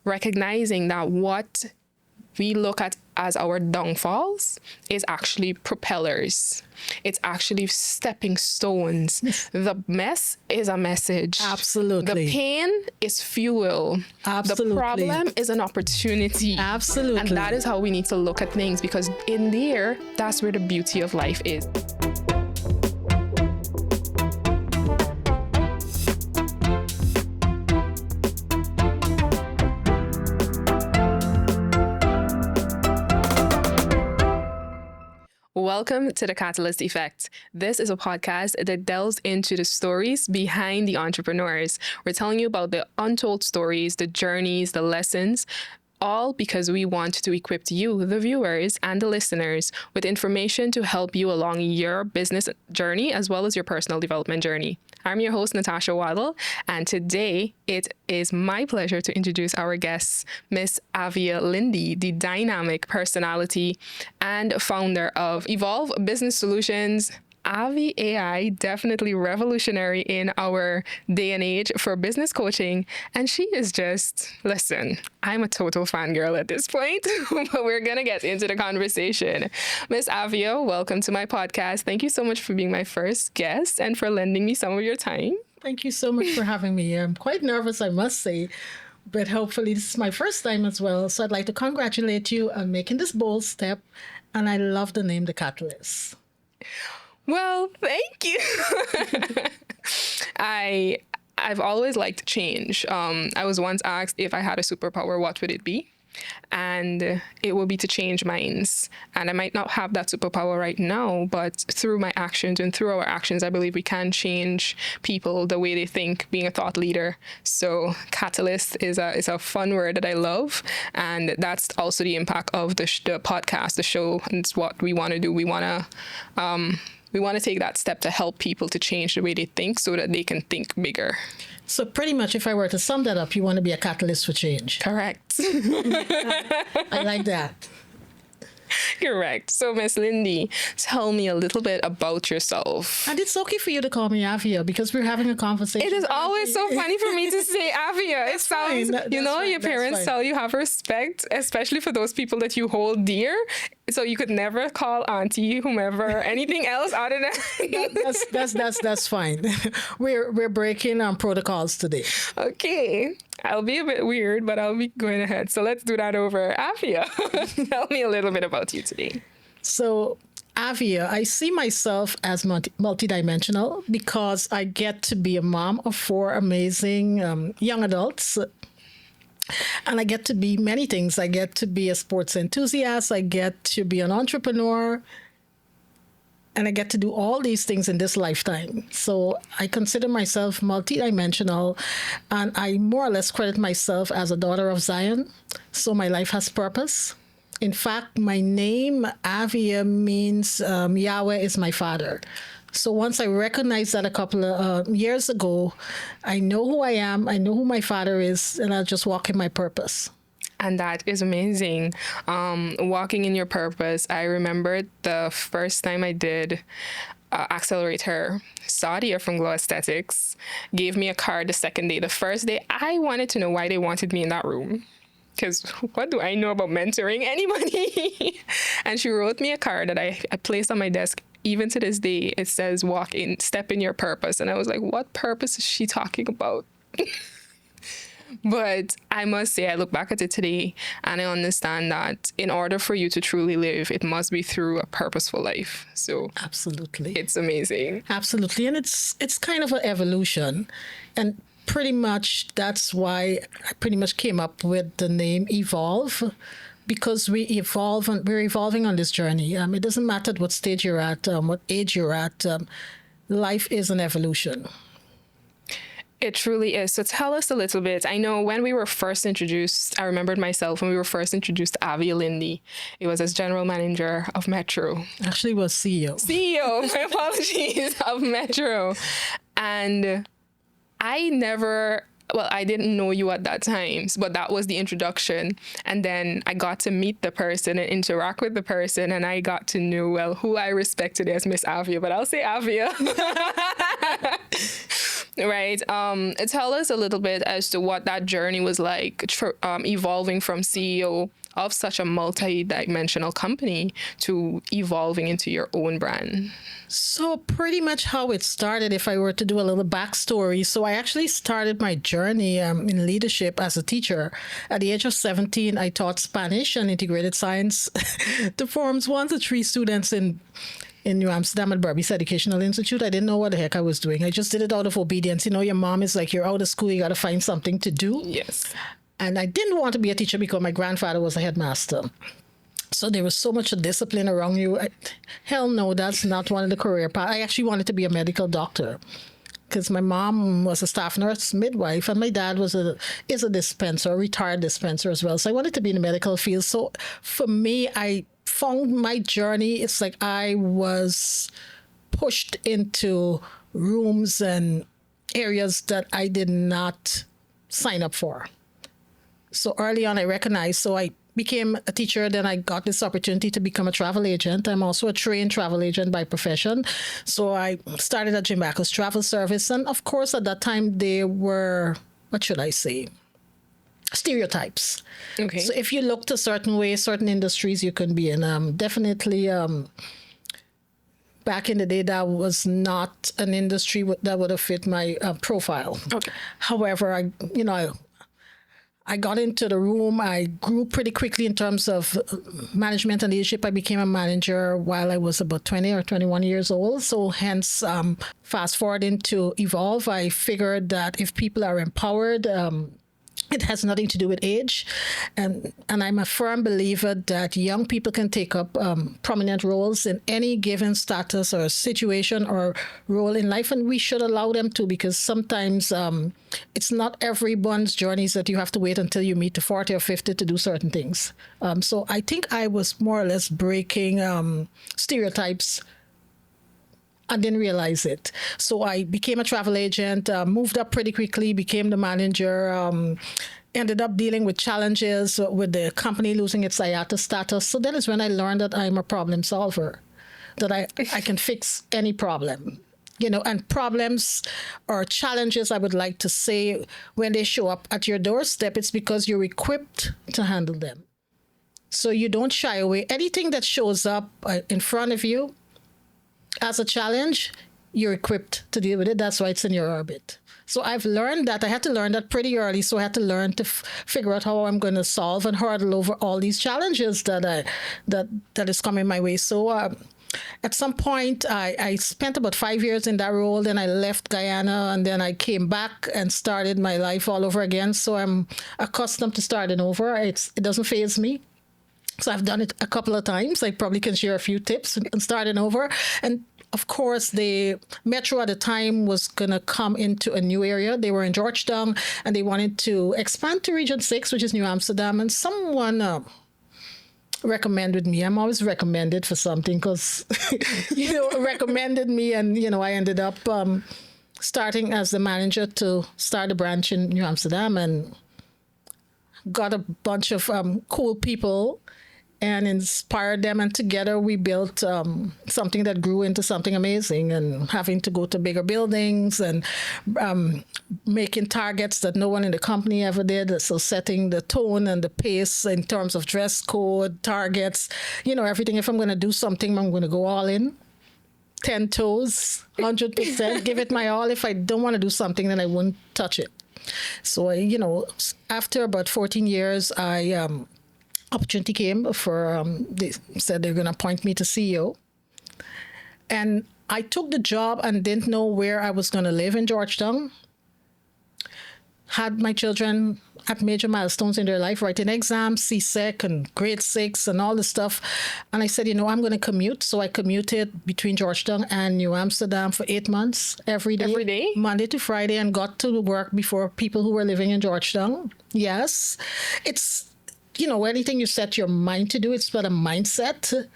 recognizing that what we look at as our downfalls is actually propellers. It's actually stepping stones. The mess is a message. Absolutely. The pain is fuel. Absolutely. The problem is an opportunity. Absolutely. And that is how we need to look at things, because in there, that's where the beauty of life is. Welcome to The Catalyst Effect. This is a podcast that delves into the stories behind the entrepreneurs. We're telling you about the untold stories, the journeys, the lessons, all because we want to equip you, the viewers and the listeners, with information to help you along your business journey as well as your personal development journey. I'm your host, Natasha Waddle, and today it is my pleasure to introduce our guest, Miss Avia Lindie, the dynamic personality and founder of Evolve Business Solutions. Avi AI, definitely revolutionary in our day and age for business coaching. And she is just, listen, I'm a total fangirl at this point, but we're going to get into the conversation. Miss Avia, welcome to my podcast. Thank you so much for being my first guest and for lending me some of your time. Thank you so much for having me. I'm quite nervous, I must say, but hopefully this is my first time as well. So I'd like to congratulate you on making this bold step. And I love the name, The Catalyst. Well, thank you. I've always liked change. I was once asked if I had a superpower, what would it be? And it would be to change minds. And I might not have that superpower right now, but through my actions and through our actions, I believe we can change people the way they think, being a thought leader. So catalyst is a fun word that I love. And that's also the impact of the podcast, the show. And it's what we want to do. We want to take that step to help people to change the way they think so that they can think bigger. So pretty much, if I were to sum that up, you want to be a catalyst for change. Correct. I like that. Correct. So, Miss Lindie, tell me a little bit about yourself. And it's okay for you to call me Avia because we're having a conversation. It is always so funny for me to say Avia. It sounds, your parents tell you have respect, especially for those people that you hold dear. So you could never call auntie, whomever, anything else other than... That's fine. We're breaking protocols today. Okay. I'll be a bit weird, but I'll be going ahead. So let's do that over. Avia, tell me a little bit about you today. So Avia, I see myself as multidimensional because I get to be a mom of 4 amazing young adults. And I get to be many things. I get to be a sports enthusiast. I get to be an entrepreneur. And I get to do all these things in this lifetime. So I consider myself multidimensional, and I more or less credit myself as a daughter of Zion. So my life has purpose. In fact, my name, Avia, means Yahweh is my father. So once I recognized that a couple of years ago, I know who I am, I know who my father is, and I'll just walk in my purpose. And that is amazing. Walking in your purpose. I remember the first time I did Accelerate Her. Sadia from Glow Aesthetics gave me a card the second day. The first day, I wanted to know why they wanted me in that room. Because what do I know about mentoring anybody? And she wrote me a card that I placed on my desk. Even to this day, it says, walk in, step in your purpose. And I was like, what purpose is she talking about? But I must say, I look back at it today and I understand that in order for you to truly live, it must be through a purposeful life. So absolutely, it's amazing. Absolutely. And it's kind of an evolution. And pretty much that's why I pretty much came up with the name Evolve, because we evolve and we're evolving on this journey. It doesn't matter what stage you're at, what age you're at. Life is an evolution. It truly is. So tell us a little bit. I know when we were first introduced, I remembered myself when we were first introduced to Avia Lindie. It was as general manager of Metro. Actually, it was CEO. CEO, my apologies, of Metro. And I didn't know you at that time, but that was the introduction. And then I got to meet the person and interact with the person, and I got to know, who I respected as Miss Avia, but I'll say Avia. Right. Tell us a little bit as to what that journey was like, evolving from CEO of such a multi-dimensional company to evolving into your own brand. So pretty much how it started, if I were to do a little backstory. So I actually started my journey in leadership as a teacher. At the age of 17, I taught Spanish and integrated science to forms 1 to 3 students in New Amsterdam at Berbice Educational Institute. I didn't know what the heck I was doing. I just did it out of obedience. You know, your mom is like, you're out of school, you got to find something to do. Yes. And I didn't want to be a teacher because my grandfather was a headmaster. So there was so much discipline around you. Hell no, that's not one of the career paths. I actually wanted to be a medical doctor because my mom was a staff nurse midwife and my dad is a dispenser, a retired dispenser as well. So I wanted to be in the medical field. So for me, I found my journey. It's like I was pushed into rooms and areas that I did not sign up for. So early on, I recognized, so I became a teacher. Then I got this opportunity to become a travel agent. I'm also a trained travel agent by profession. So I started at Jim Backus Travel Service. And of course, at that time, there were, what should I say, stereotypes. Okay. So if you looked a certain way, certain industries you can be in. Definitely, back in the day, that was not an industry that would have fit my profile. Okay. However, I got into the room. I grew pretty quickly in terms of management and leadership. I became a manager while I was about 20 or 21 years old. So hence, fast forward into Evolve, I figured that if people are empowered, it has nothing to do with age. And I'm a firm believer that young people can take up prominent roles in any given status or situation or role in life. And we should allow them to, because sometimes it's not everyone's journeys that you have to wait until you meet to 40 or 50 to do certain things. So I think I was more or less breaking stereotypes. I didn't realize it. So I became a travel agent, moved up pretty quickly, became the manager, ended up dealing with challenges with the company losing its IATA status. So that is when I learned that I'm a problem solver, that I can fix any problem. And problems or challenges, I would like to say, when they show up at your doorstep, it's because you're equipped to handle them. So you don't shy away. Anything that shows up in front of you, as a challenge, you're equipped to deal with it. That's why it's in your orbit. So I've learned that. I had to learn that pretty early. So I had to learn to figure out how I'm going to solve and hurdle over all these challenges that is coming my way. So at some point, I spent about 5 years in that role. Then I left Guyana, and then I came back and started my life all over again. So I'm accustomed to starting over. It doesn't faze me. So I've done it a couple of times. I probably can share a few tips and starting over. And of course, the Metro at the time was going to come into a new area. They were in Georgetown, and they wanted to expand to Region 6, which is New Amsterdam. And someone recommended me. I'm always recommended for something because, recommended me. And, I ended up starting as the manager to start a branch in New Amsterdam and got a bunch of cool people and inspired them. And together we built something that grew into something amazing, and having to go to bigger buildings and making targets that no one in the company ever did. So setting the tone and the pace in terms of dress code, targets, everything. If I'm going to do something, I'm going to go all in. 10 toes, 100%, give it my all. If I don't want to do something, then I won't touch it. So, after about 14 years, opportunity came for, they said they're going to appoint me to CEO. And I took the job and didn't know where I was going to live in Georgetown. Had my children at major milestones in their life, writing exams, CSEC and grade 6 and all the stuff. And I said, I'm going to commute. So I commuted between Georgetown and New Amsterdam for 8 months every day. Every day? Monday to Friday, and got to work before people who were living in Georgetown. Yes. It's, anything you set your mind to do, it's about a mindset.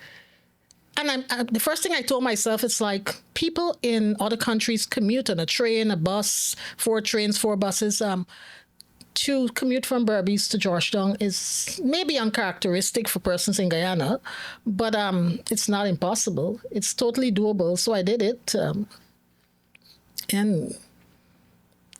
And the first thing I told myself, it's like people in other countries commute on a train, a bus, 4 trains, 4 buses. To commute from Berbice to Georgetown is maybe uncharacteristic for persons in Guyana, but it's not impossible. It's totally doable. So I did it. And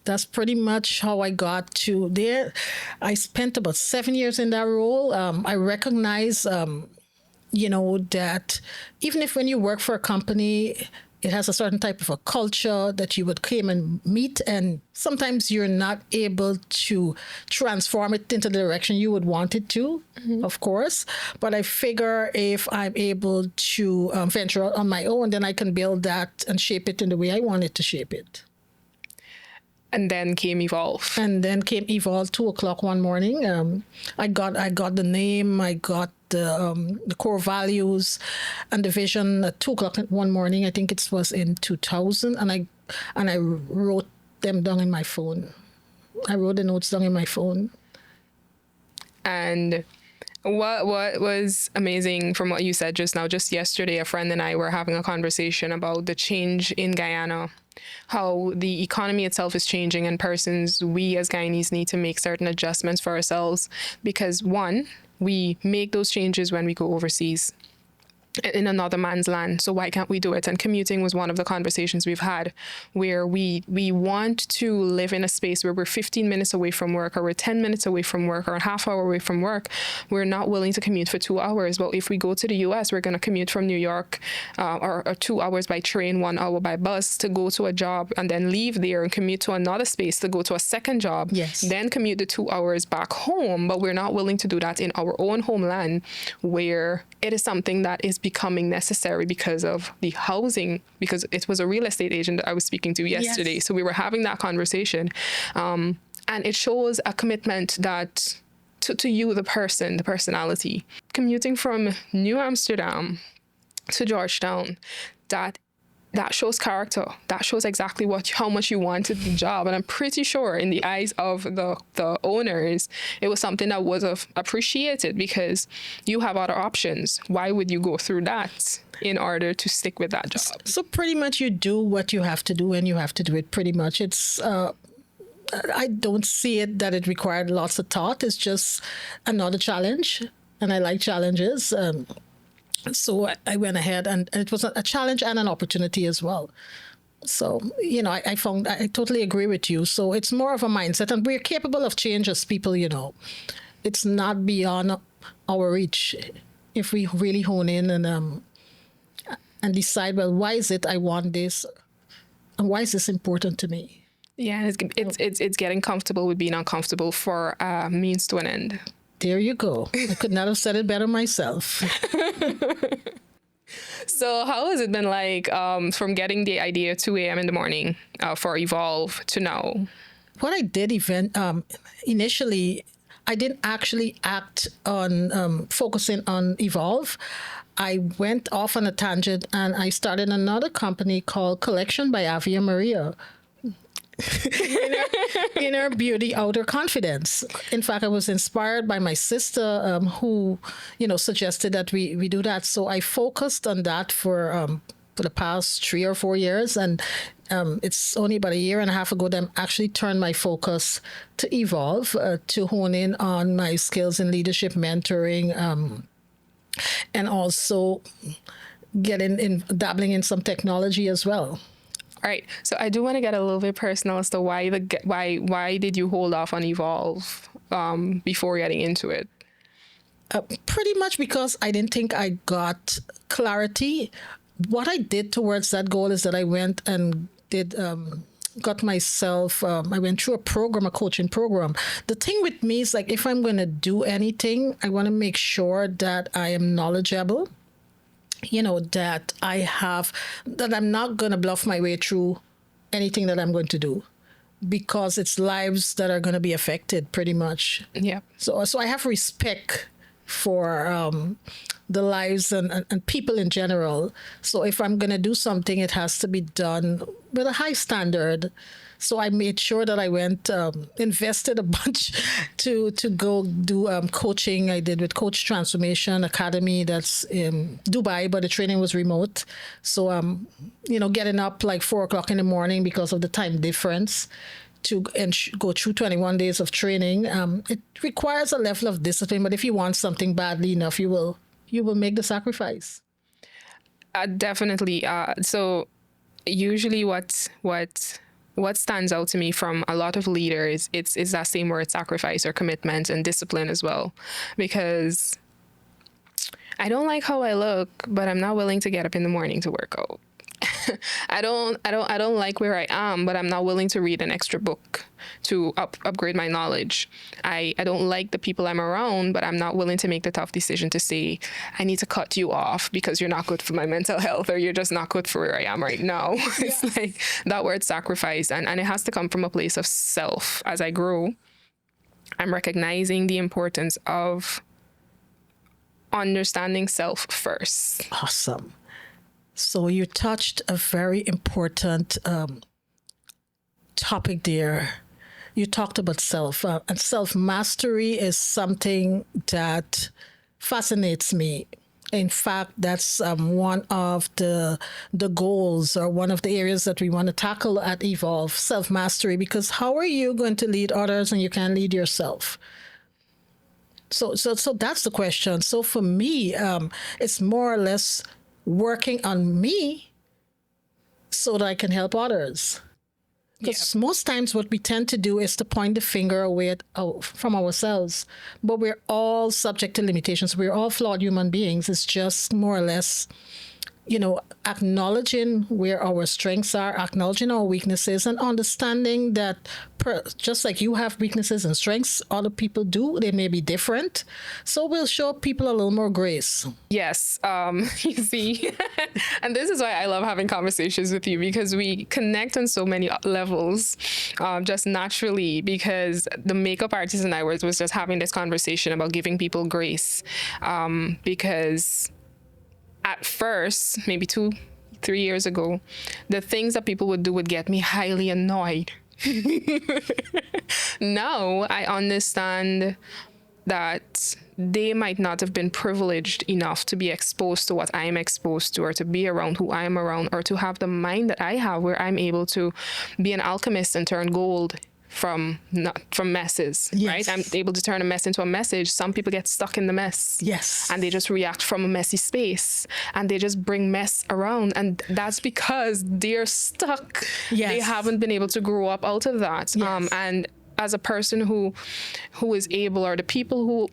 that's pretty much how I got to there. I spent about 7 years in that role. I recognize, that even if when you work for a company, it has a certain type of a culture that you would claim and meet, and sometimes you're not able to transform it into the direction you would want it to, of course. But I figure if I'm able to venture out on my own, then I can build that and shape it in the way I want it to shape it. And then came Evolve. And then came Evolve 2:00 one morning. I got the name, I got the core values and the vision at 2:00 one morning. I think it was in 2000, and I wrote them down in my phone. I wrote the notes down in my phone. And what was amazing from what you said just now, just yesterday, a friend and I were having a conversation about the change in Guyana, how the economy itself is changing, and we as Guyanese need to make certain adjustments for ourselves because, one, we make those changes when we go overseas in another man's land. So why can't we do it? And commuting was one of the conversations we've had, where we want to live in a space where we're 15 minutes away from work, or we're 10 minutes away from work, or a half hour away from work. We're not willing to commute for 2 hours. But if we go to the US, we're going to commute from New York or 2 hours by train, 1 hour by bus to go to a job, and then leave there and commute to another space to go to a second job. Yes. Then commute the 2 hours back home. But we're not willing to do that in our own homeland, where it is something that is becoming necessary because of the housing, because it was a real estate agent that I was speaking to yesterday. Yes. So we were having that conversation. And it shows a commitment that to you, the person, the personality. Commuting from New Amsterdam to Georgetown, that shows character. That shows exactly how much you wanted the job. And I'm pretty sure in the eyes of the owners, it was something that was appreciated because you have other options. Why would you go through that in order to stick with that job? So pretty much you do what you have to do and you have to do it pretty much. It's I don't see it that it required lots of thought. It's just another challenge. And I like challenges. So I went ahead, and it was a challenge and an opportunity as well. So, I totally agree with you. So it's more of a mindset, and we're capable of change as people, It's not beyond our reach if we really hone in and decide, well, why is it I want this? And why is this important to me? Yeah, it's getting comfortable with being uncomfortable for a means to an end. There you go. I could not have said it better myself. So how has it been like from getting the idea at 2 a.m. in the morning for Evolve to now? What I did initially, I didn't actually act on focusing on Evolve. I went off on a tangent and I started another company called Collection by Avia Maria. Inner beauty, outer confidence. In fact, I was inspired by my sister who, suggested that we do that. So I focused on that for the past 3 or 4 years. And it's only about a year and a half ago that I actually turned my focus to Evolve, to hone in on my skills in leadership, mentoring, and also dabbling in some technology as well. All right. So I do want to get a little bit personal as to why did you hold off on Evolve before getting into it? Pretty much because I didn't think I got clarity. What I did towards that goal is that I went and got myself, I went through a coaching program. The thing with me is, like, if I'm going to do anything, I want to make sure that I am knowledgeable. That I'm not going to bluff my way through anything that I'm going to do, because it's lives that are going to be affected pretty much. Yeah. So I have respect for the lives and people in general. So if I'm going to do something, it has to be done with a high standard. So I made sure that I went, invested a bunch to go do coaching. I did with Coach Transformation Academy that's in Dubai, but the training was remote. So, getting up like 4:00 in the morning because of the time difference to go through 21 days of training. It requires a level of discipline, but if you want something badly enough, you will make the sacrifice. Definitely. So usually what what stands out to me from a lot of leaders, it's that same word, sacrifice or commitment and discipline as well. Because I don't like how I look, but I'm not willing to get up in the morning to work out. I don't like where I am, but I'm not willing to read an extra book to upgrade my knowledge. I don't like the people I'm around, but I'm not willing to make the tough decision to say, I need to cut you off because you're not good for my mental health, or you're just not good for where I am right now. It's like that word sacrifice, and it has to come from a place of self. As I grow, I'm recognizing the importance of understanding self first. Awesome. So you touched a very important topic there. You talked about self, and self-mastery is something that fascinates me. In fact, that's one of the goals, or one of the areas that we want to tackle at Evolve, self-mastery, because how are you going to lead others when you can't lead yourself? So that's the question. So for me, it's more or less working on me so that I can help others. Because most times what we tend to do is to point the finger away from ourselves. But we're all subject to limitations. We're all flawed human beings. It's just more or less, acknowledging where our strengths are, acknowledging our weaknesses, and understanding that just like you have weaknesses and strengths, other people do. They may be different. So we'll show people a little more grace. Yes. You see, and this is why I love having conversations with you, because we connect on so many levels, just naturally, because the makeup artist and I was just having this conversation about giving people grace, because at first, maybe 2-3 years ago, the things that people would do would get me highly annoyed. Now I understand that they might not have been privileged enough to be exposed to what I am exposed to, or to be around who I am around, or to have the mind that I have, where I'm able to be an alchemist and turn gold from messes, right? I'm able to turn a mess into a message. Some people get stuck in the mess. Yes. And they just react from a messy space, and they just bring mess around. And that's because they're stuck. Yes. They haven't been able to grow up out of that. Yes. And as a person who is able, or the people who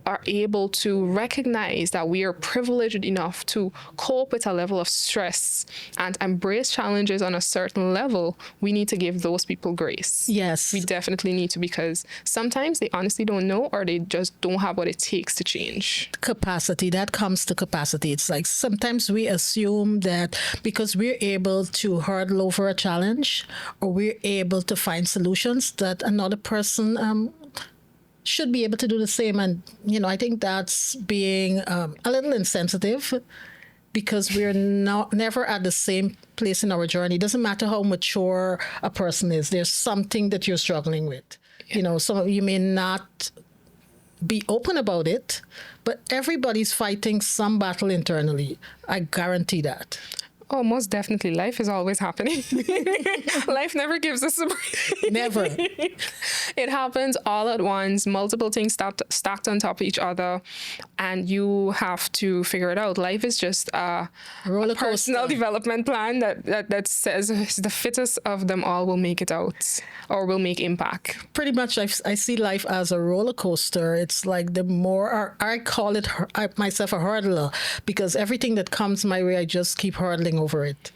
are able to recognize that we are privileged enough to cope with a level of stress and embrace challenges on a certain level, we need to give those people grace. Yes. We definitely need to, because sometimes they honestly don't know, or they just don't have what it takes to change. Capacity, that comes to capacity. It's like sometimes we assume that because we're able to hurdle over a challenge, or we're able to find solutions, that another person should be able to do the same. And, I think that's being a little insensitive, because we're never at the same place in our journey. It doesn't matter how mature a person is. There's something that you're struggling with. So you may not be open about it, but everybody's fighting some battle internally. I guarantee that. Oh, most definitely. Life is always happening. Life never gives us a break. Never. It happens all at once, multiple things stacked on top of each other, and you have to figure it out. Life is just a personal development plan that says the fittest of them all will make it out, or will make impact. Pretty much, I see life as a roller coaster. It's like the more, I call it myself a hurdler, because everything that comes my way, I just keep hurdling over it.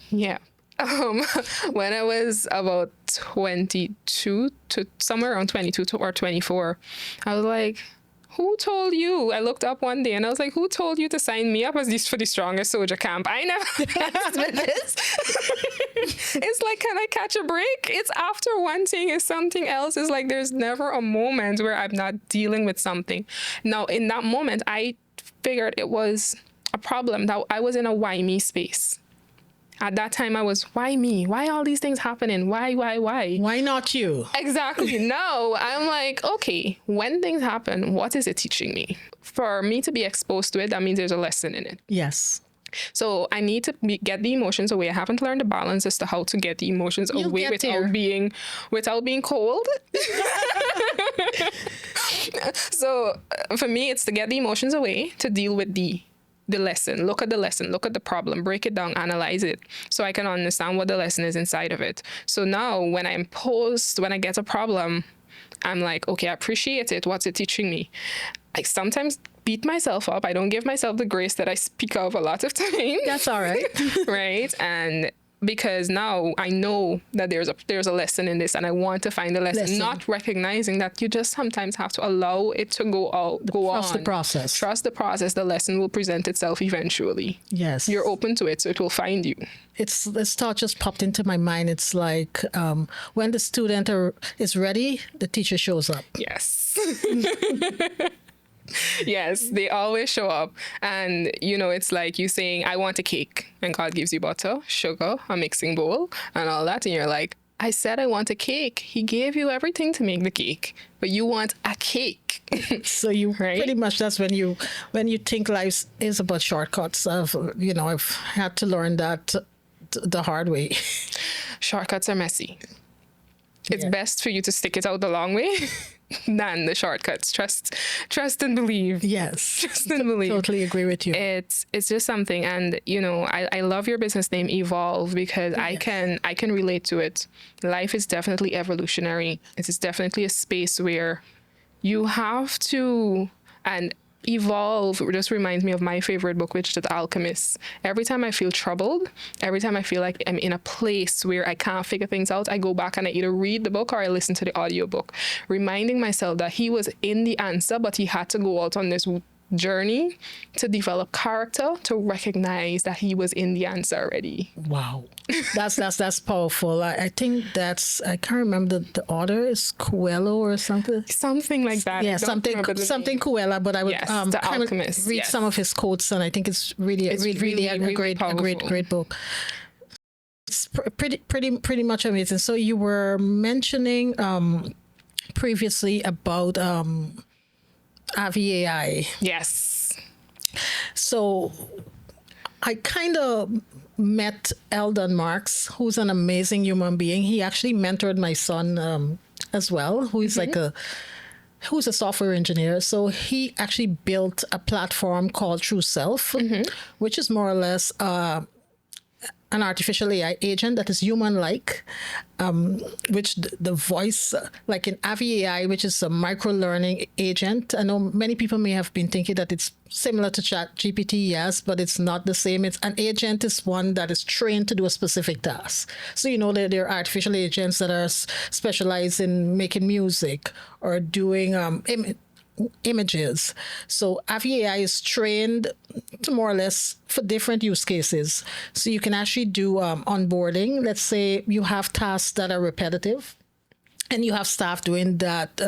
Yeah. When I was about 22 to somewhere around 22 or 24, I was like, who told you? I looked up one day and I was like, who told you to sign me up as for the strongest soldier camp? I never asked for this. It's like, can I catch a break? It's after one thing is something else. It's like, there's never a moment where I'm not dealing with something. Now, in that moment, I figured it was a problem, that I was in a why me space. At that time, I was, why me? Why all these things happening? Why? Why not you? Exactly. No, I'm like, okay, when things happen, what is it teaching me? For me to be exposed to it, that means there's a lesson in it. Yes. So I need to get the emotions away. I haven't learned the balance as to how to get the emotions away without being cold. So for me, it's to get the emotions away, to deal with the the lesson, look at the lesson, look at the problem, break it down, analyze it, so I can understand what the lesson is inside of it. So now when I get a problem, I'm like, okay, I appreciate it. What's it teaching me? I sometimes beat myself up. I don't give myself the grace that I speak of a lot of times. That's all right. Right? And because now I know that there's a lesson in this, and I want to find the lesson. Not recognizing that you just sometimes have to allow it to go on. Trust the process. Trust the process. The lesson will present itself eventually. Yes. You're open to it, so it will find you. This thought just popped into my mind. It's like when the student is ready, the teacher shows up. Yes. Yes, they always show up. And, it's like you saying, I want a cake. And God gives you butter, sugar, a mixing bowl, and all that. And you're like, I said I want a cake. He gave you everything to make the cake, but you want a cake. So you pretty much, that's when you think life is about shortcuts. I've had to learn that the hard way. Shortcuts are messy. It's best for you to stick it out the long way than the shortcuts. Trust and believe. Yes. Trust and believe. Totally agree with you. It's just something. And, I love your business name, Evolve, because I can relate to it. Life is definitely evolutionary. It is definitely a space where you have to, and Evolve just reminds me of my favorite book, which is The Alchemist. Every time I feel troubled, every time I feel like I'm in a place where I can't figure things out, I go back and I either read the book or I listen to the audiobook, reminding myself that he was in the answer, but he had to go out on this journey to develop character to recognize that he was in the answer already. Wow. That's powerful. I think I can't remember the author is Coelho or something. Something like that. Yeah, something Coelho, but I would The Alchemist, read some of his quotes, and I think it's really a great book. It's pretty much amazing. So you were mentioning previously about Avia. Yes. So I kind of met Eldon Marks, who's an amazing human being. He actually mentored my son as well, who is who's a software engineer. So he actually built a platform called True Self, which is more or less an artificial AI agent that is human-like, which the voice, like in Avia AI, which is a micro-learning agent. I know many people may have been thinking that it's similar to ChatGPT, yes, but it's not the same. It's an agent is one that is trained to do a specific task. So, there are artificial agents that are specialized in making music or doing images. So Avia AI is trained to more or less for different use cases. So you can actually do onboarding. Let's say you have tasks that are repetitive and you have staff doing that.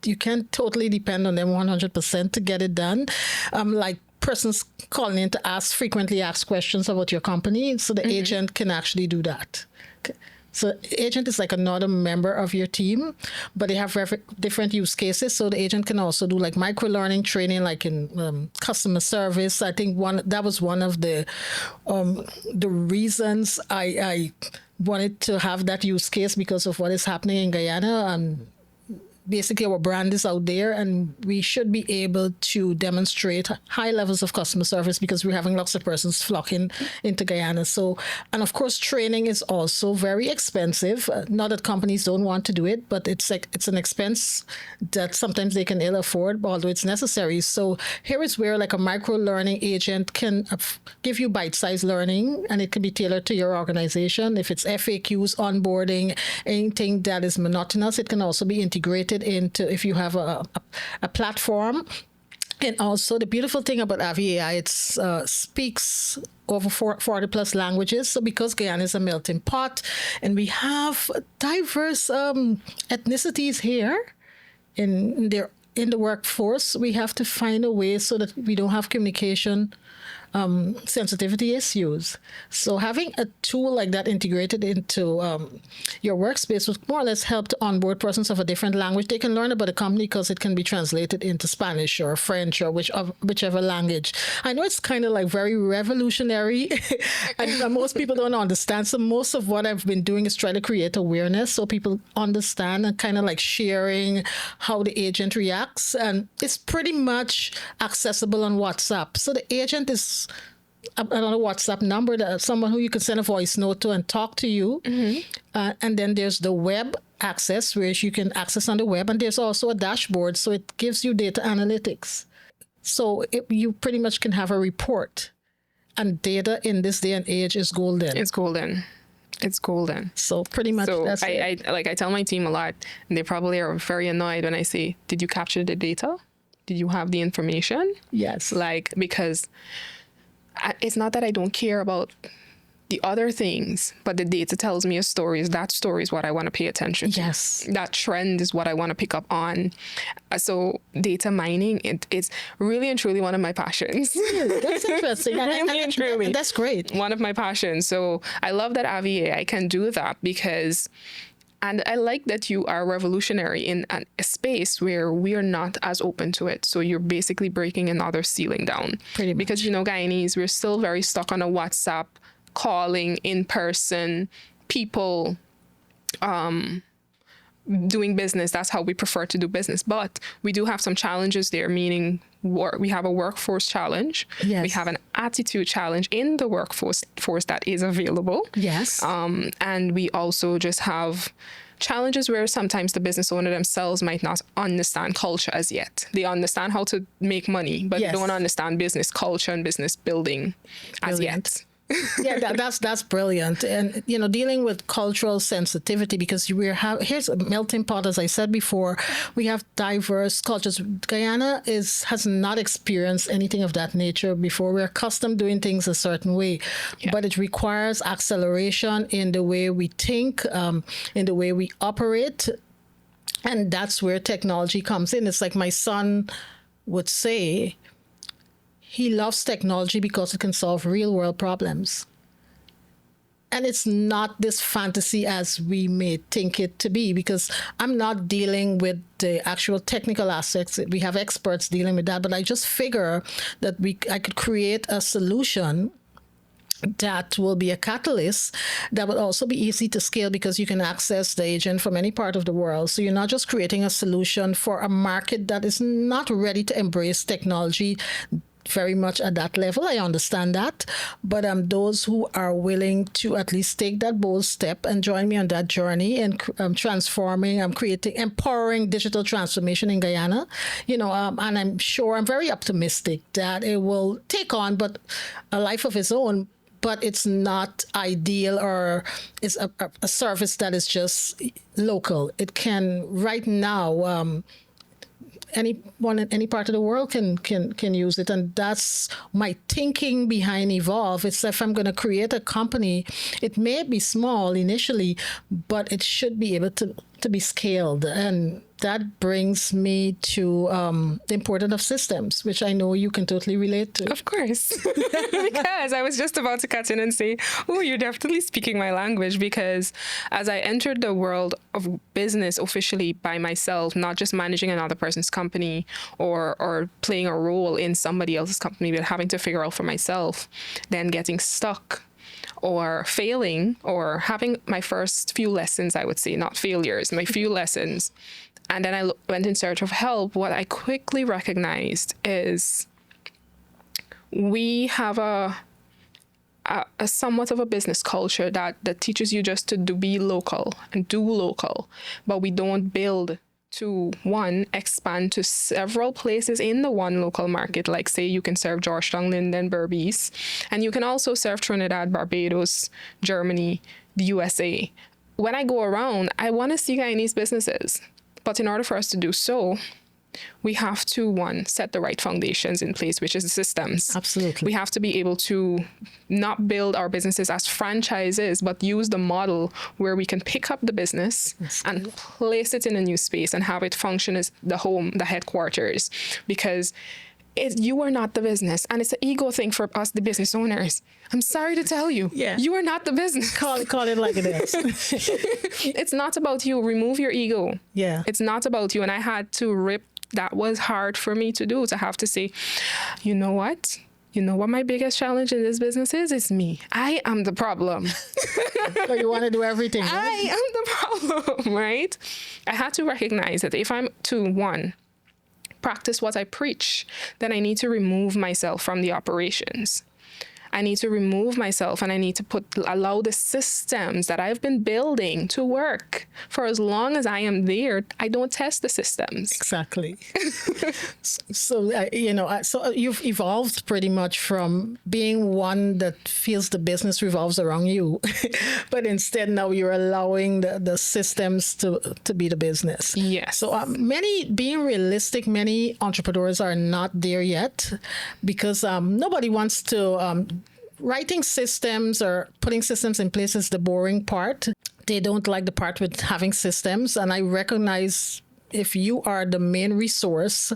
You can't totally depend on them 100% to get it done. Like persons calling in to frequently ask questions about your company. So the agent can actually do that. Okay. So agent is like another member of your team, but they have different use cases. So the agent can also do like micro-learning training, like in customer service. I think that was one of the reasons I wanted to have that use case because of what is happening in Guyana. And basically our brand is out there and we should be able to demonstrate high levels of customer service because we're having lots of persons flocking into Guyana. So, and of course, training is also very expensive. Not that companies don't want to do it, but it's an expense that sometimes they can ill afford, although it's necessary. So here is where like a micro-learning agent can give you bite-sized learning and it can be tailored to your organization. If it's FAQs, onboarding, anything that is monotonous, it can also be integrated into if you have a platform. And also the beautiful thing about Avia AI, it speaks over 40 plus languages. So because Guyana is a melting pot and we have diverse ethnicities here in the workforce, we have to find a way so that we don't have communication sensitivity issues. So having a tool like that integrated into your workspace would more or less help to onboard persons of a different language. They can learn about the company because it can be translated into Spanish or French or whichever language. I know it's kind of like very revolutionary and most people don't understand. So most of what I've been doing is try to create awareness so people understand and kind of like sharing how the agent reacts. And it's pretty much accessible on WhatsApp. So the agent is another WhatsApp number, that someone who you can send a voice note to and talk to you. And then there's the web access, which you can access on the web. And there's also a dashboard, so it gives you data analytics. So you pretty much can have a report. And data in this day and age is golden. It's golden. It's golden. So pretty much that's it. I tell my team a lot, and they probably are very annoyed when I say, did you capture the data? Did you have the information? Yes. Because it's not that I don't care about the other things, but the data tells me a story. That story is what I want to pay attention to. Yes. That trend is what I want to pick up on. So data mining, it's really and truly one of my passions. That's interesting. Really and truly. That's great. One of my passions. So I love that Avia, I can do that because... And I like that you are revolutionary in a space where we are not as open to it. So you're basically breaking another ceiling down. Pretty much. Because, Guyanese, we're still very stuck on a WhatsApp, calling in person, people doing business. That's how we prefer to do business. But we do have some challenges there, meaning we have a workforce challenge. Yes. We have an attitude challenge in the workforce that is available. Yes. And we also just have challenges where sometimes the business owner themselves might not understand culture as yet. They understand how to make money, but Yes. don't understand business culture and business building as yet. Yeah, that's brilliant. And dealing with cultural sensitivity, because here's a melting pot, as I said before. We have diverse cultures. Guyana has not experienced anything of that nature before. We're accustomed doing things a certain way, but it requires acceleration in the way we think, in the way we operate, and that's where technology comes in. It's like my son would say, he loves technology because it can solve real world problems. And it's not this fantasy as we may think it to be, because I'm not dealing with the actual technical aspects. We have experts dealing with that, but I just figure that I could create a solution that will be a catalyst that will also be easy to scale, because you can access the agent from any part of the world. So you're not just creating a solution for a market that is not ready to embrace technology very much at that level. I understand that. But those who are willing to at least take that bold step and join me on that journey and transforming, creating, empowering digital transformation in Guyana, and I'm sure, I'm very optimistic that it will take on but a life of its own. But it's not ideal, or it's a service that is just local. It can right now, anyone in any part of the world can use it. And that's my thinking behind Evolve. It's if I'm going to create a company, it may be small initially, but it should be able to be scaled. And that brings me to the importance of systems, which I know you can totally relate to. Of course. Because I was just about to cut in and say, oh, you're definitely speaking my language, because as I entered the world of business officially by myself, not just managing another person's company or playing a role in somebody else's company, but having to figure out for myself, then getting stuck or failing, or having my first few lessons, I would say, not failures, my few lessons. And then I went in search of help. What I quickly recognized is we have a somewhat of a business culture that teaches you just to be local and do local, but we don't build to, one, expand to several places in the one local market. Like, say, you can serve Georgetown, Linden, Berbice, and you can also serve Trinidad, Barbados, Germany, the USA. When I go around, I want to see Guyanese businesses. But in order for us to do so, we have to, one, set the right foundations in place, which is the systems. Absolutely. We have to be able to not build our businesses as franchises, but use the model where we can pick up the business and place it in a new space and have it function as the home, the headquarters. Because You are not the business. And it's an ego thing for us, the business owners. I'm sorry to tell you, you are not the business. Call it like it is. It's not about you. Remove your ego. Yeah. It's not about you. And I had to rip. That was hard for me to do, to have to say, you know what? You know what my biggest challenge in this business is? It's me. I am the problem. So you want to do everything, right? I am the problem, right? I had to recognize that if I'm to, one, practice what I preach, then I need to remove myself from the operations. I need to remove myself, and I need to allow the systems that I've been building to work. For as long as I am there, I don't test the systems. Exactly. So you've evolved pretty much from being one that feels the business revolves around you, but instead now you're allowing the systems to be the business. Yes. So being realistic, many entrepreneurs are not there yet because nobody wants to. Writing systems or putting systems in place is the boring part. They don't like the part with having systems. And I recognize if you are the main resource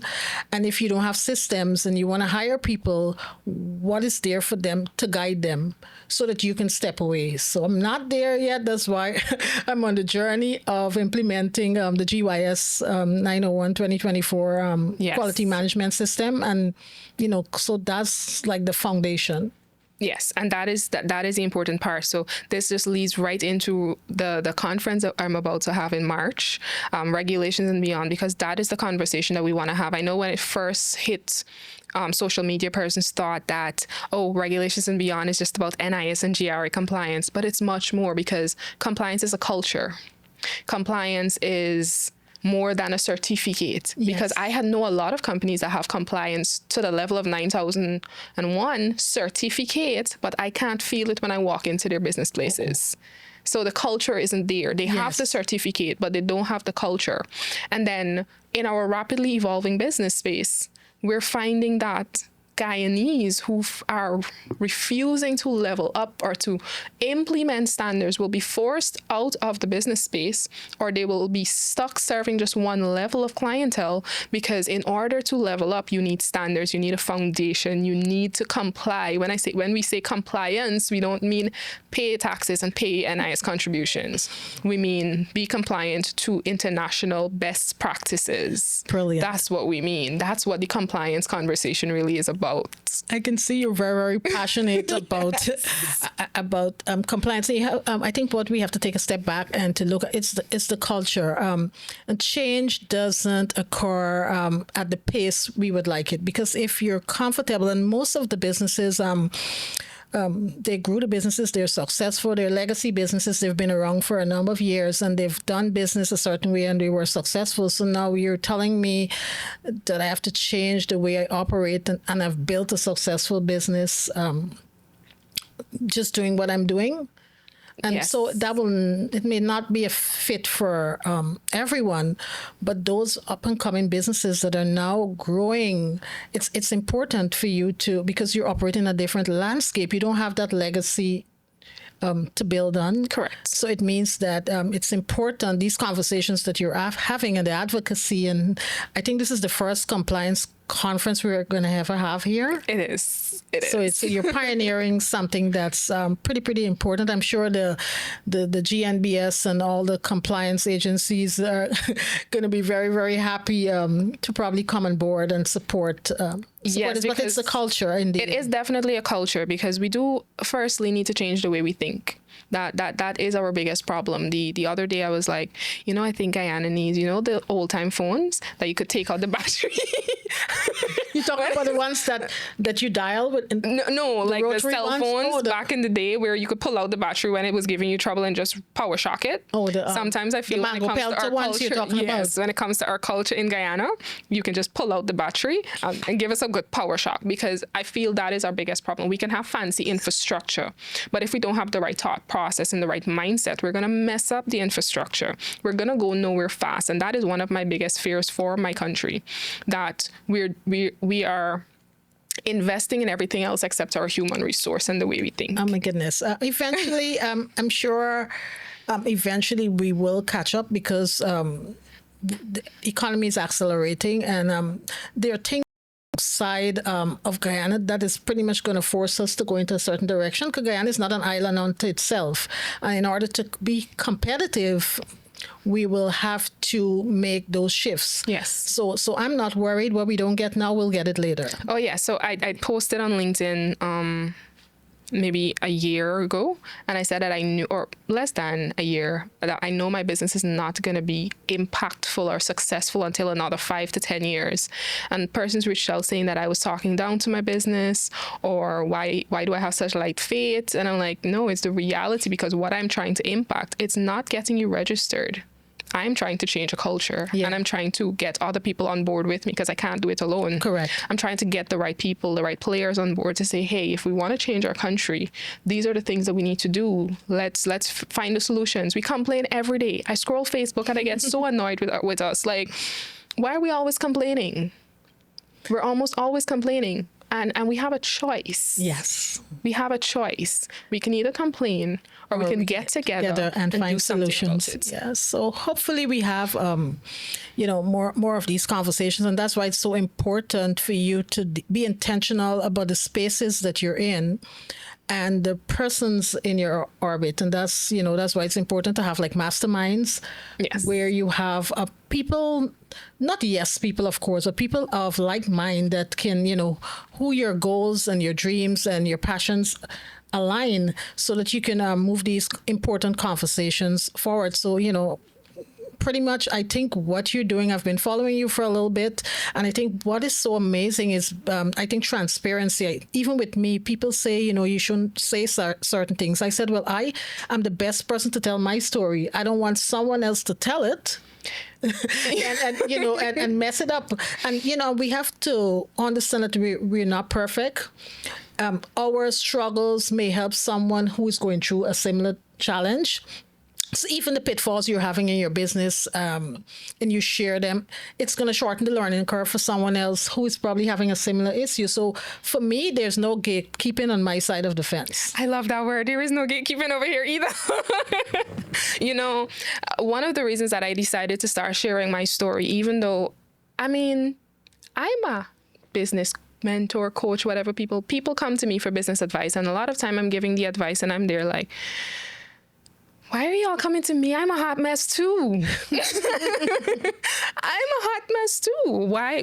and if you don't have systems and you want to hire people, what is there for them to guide them so that you can step away? So I'm not there yet. That's why I'm on the journey of implementing the GYS 901 2024 quality management system. And, so that's like the foundation. Yes, and that is the important part. So this just leads right into the conference that I'm about to have in March, regulations and beyond, because that is the conversation that we want to have. I know when it first hit, social media persons thought that, regulations and beyond is just about NIS and GRA compliance, but it's much more, because compliance is a culture. Compliance is more than a certificate, because I know a lot of companies that have compliance to the level of 9001 certificate, but I can't feel it when I walk into their business places. So the culture isn't there. They have the certificate, but they don't have the culture. And then in our rapidly evolving business space, we're finding that Guyanese who are refusing to level up or to implement standards will be forced out of the business space, or they will be stuck serving just one level of clientele, because in order to level up, you need standards, you need a foundation, you need to comply. When we say compliance, we don't mean pay taxes and pay NIS contributions. We mean be compliant to international best practices. Brilliant. That's what we mean. That's what the compliance conversation really is about. I can see you're very, very passionate about compliance. I think what we have to take a step back and to look at it's the culture. And change doesn't occur at the pace we would like it, because if you're comfortable, and most of the businesses, they grew the businesses, they're successful, they're legacy businesses, they've been around for a number of years and they've done business a certain way and they were successful. So now you're telling me that I have to change the way I operate and I've built a successful business just doing what I'm doing. And so it may not be a fit for everyone, but those up and coming businesses that are now growing, it's important for you because you're operating a different landscape. You don't have that legacy to build on. Correct. So it means that it's important, these conversations that you're having and the advocacy. And I think this is the first compliance conference we're going to have here. It is. So you're pioneering something that's pretty important. I'm sure the GNBS and all the compliance agencies are going to be very, very happy to probably come on board and support. Yes, but it's a culture indeed. It is definitely a culture, because we do firstly need to change the way we think. That is our biggest problem. The other day I was like, I think Guyana needs, the old time phones that you could take out the battery. You talking about the ones that you dial with? No, like the cell ones? phones back in the day where you could pull out the battery when it was giving you trouble and just power shock it. Sometimes I feel when it comes to our culture, when it comes to our culture in Guyana, you can just pull out the battery and give us a good power shock, because I feel that is our biggest problem. We can have fancy infrastructure, but if we don't have the right thought process and the right mindset, we're going to mess up the infrastructure. We're going to go nowhere fast. And that is one of my biggest fears for my country, that we are investing in everything else except our human resource and the way we think. Oh my goodness. Eventually, I'm sure eventually we will catch up, because the economy is accelerating and there are things side of Guyana that is pretty much going to force us to go into a certain direction, because Guyana is not an island unto itself. And in order to be competitive, we will have to make those shifts. Yes. So I'm not worried. What we don't get now, we'll get it later. Oh, yeah. So I posted on LinkedIn maybe a year ago, and I said that I knew, or less than a year, that I know my business is not going to be impactful or successful until another 5 to 10 years. And persons reached out saying that I was talking down to my business, or why do I have such light faith? And I'm like, no, it's the reality, because what I'm trying to impact, it's not getting you registered. I'm trying to change a culture, and I'm trying to get other people on board with me, because I can't do it alone. Correct. I'm trying to get the right people, the right players on board to say, hey, if we want to change our country, these are the things that we need to do. Let's find the solutions. We complain every day. I scroll Facebook and I get so annoyed with us. Like, why are we always complaining? We're almost always complaining. And we have a choice. Yes. We have a choice. We can either complain or we can get together and find do solutions. Yeah. So hopefully we have, more of these conversations. And that's why it's so important for you to be intentional about the spaces that you're in and the persons in your orbit. And that's why it's important to have like masterminds, where you have people, not people, of course, but people of like mind that can, who your goals and your dreams and your passions align, so that you can move these important conversations forward. So, pretty much, I think what you're doing, I've been following you for a little bit. And I think what is so amazing is, I think transparency. Even with me, people say, you shouldn't say certain things. I said, well, I am the best person to tell my story. I don't want someone else to tell it. and mess it up. And, we have to understand that we're not perfect. Our struggles may help someone who is going through a similar challenge. So even the pitfalls you're having in your business, and you share them, it's going to shorten the learning curve for someone else who is probably having a similar issue. So for me, there's no gatekeeping on my side of the fence. I love that word. There is no gatekeeping over here either. One of the reasons that I decided to start sharing my story, even though, I'm a business mentor, coach, whatever, people come to me for business advice. And a lot of time I'm giving the advice and I'm there like, why are y'all coming to me? I'm a hot mess too. I'm a hot mess too. Why?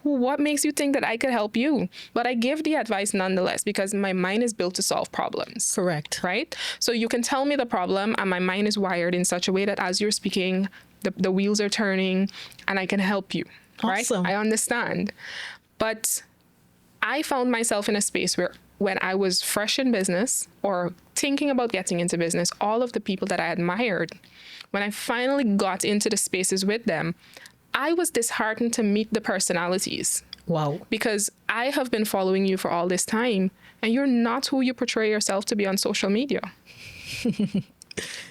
What makes you think that I could help you? But I give the advice nonetheless, because my mind is built to solve problems. Correct. Right? So you can tell me the problem, and my mind is wired in such a way that as you're speaking, the wheels are turning and I can help you. Awesome. Right? I understand. But I found myself in a space where, when I was fresh in business or thinking about getting into business, all of the people that I admired, when I finally got into the spaces with them, I was disheartened to meet the personalities. Wow. Because I have been following you for all this time, and you're not who you portray yourself to be on social media.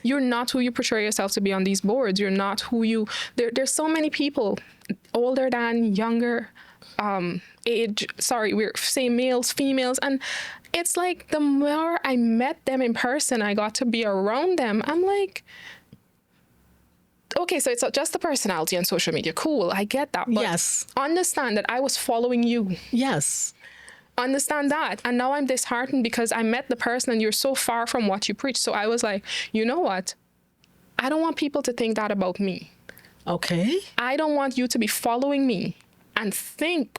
You're not who you portray yourself to be on these boards. You're not who you... There's so many people, older than, younger, we're saying males, females, and it's like the more I met them in person, I got to be around them, I'm like, okay, so it's just the personality on social media. Cool, I get that. But yes. Understand that I was following you. Yes. Understand that. And now I'm disheartened because I met the person and you're so far from what you preach. So I was like, you know what? I don't want people to think that about me. Okay. I don't want you to be following me and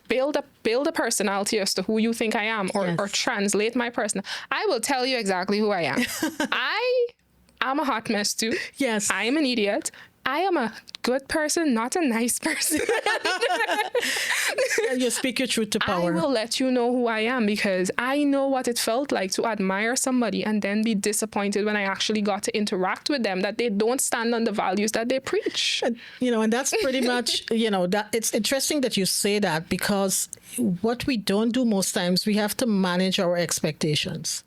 build a personality as to who you think I am, or translate my person. I will tell you exactly who I am. I am a hot mess too. Yes. I am an idiot. I am a good person, not a nice person. And you speak your truth to power. I will let you know who I am, because I know what it felt like to admire somebody and then be disappointed when I actually got to interact with them, that they don't stand on the values that they preach. And that's pretty much, that it's interesting that you say that, because what we don't do most times, we have to manage our expectations.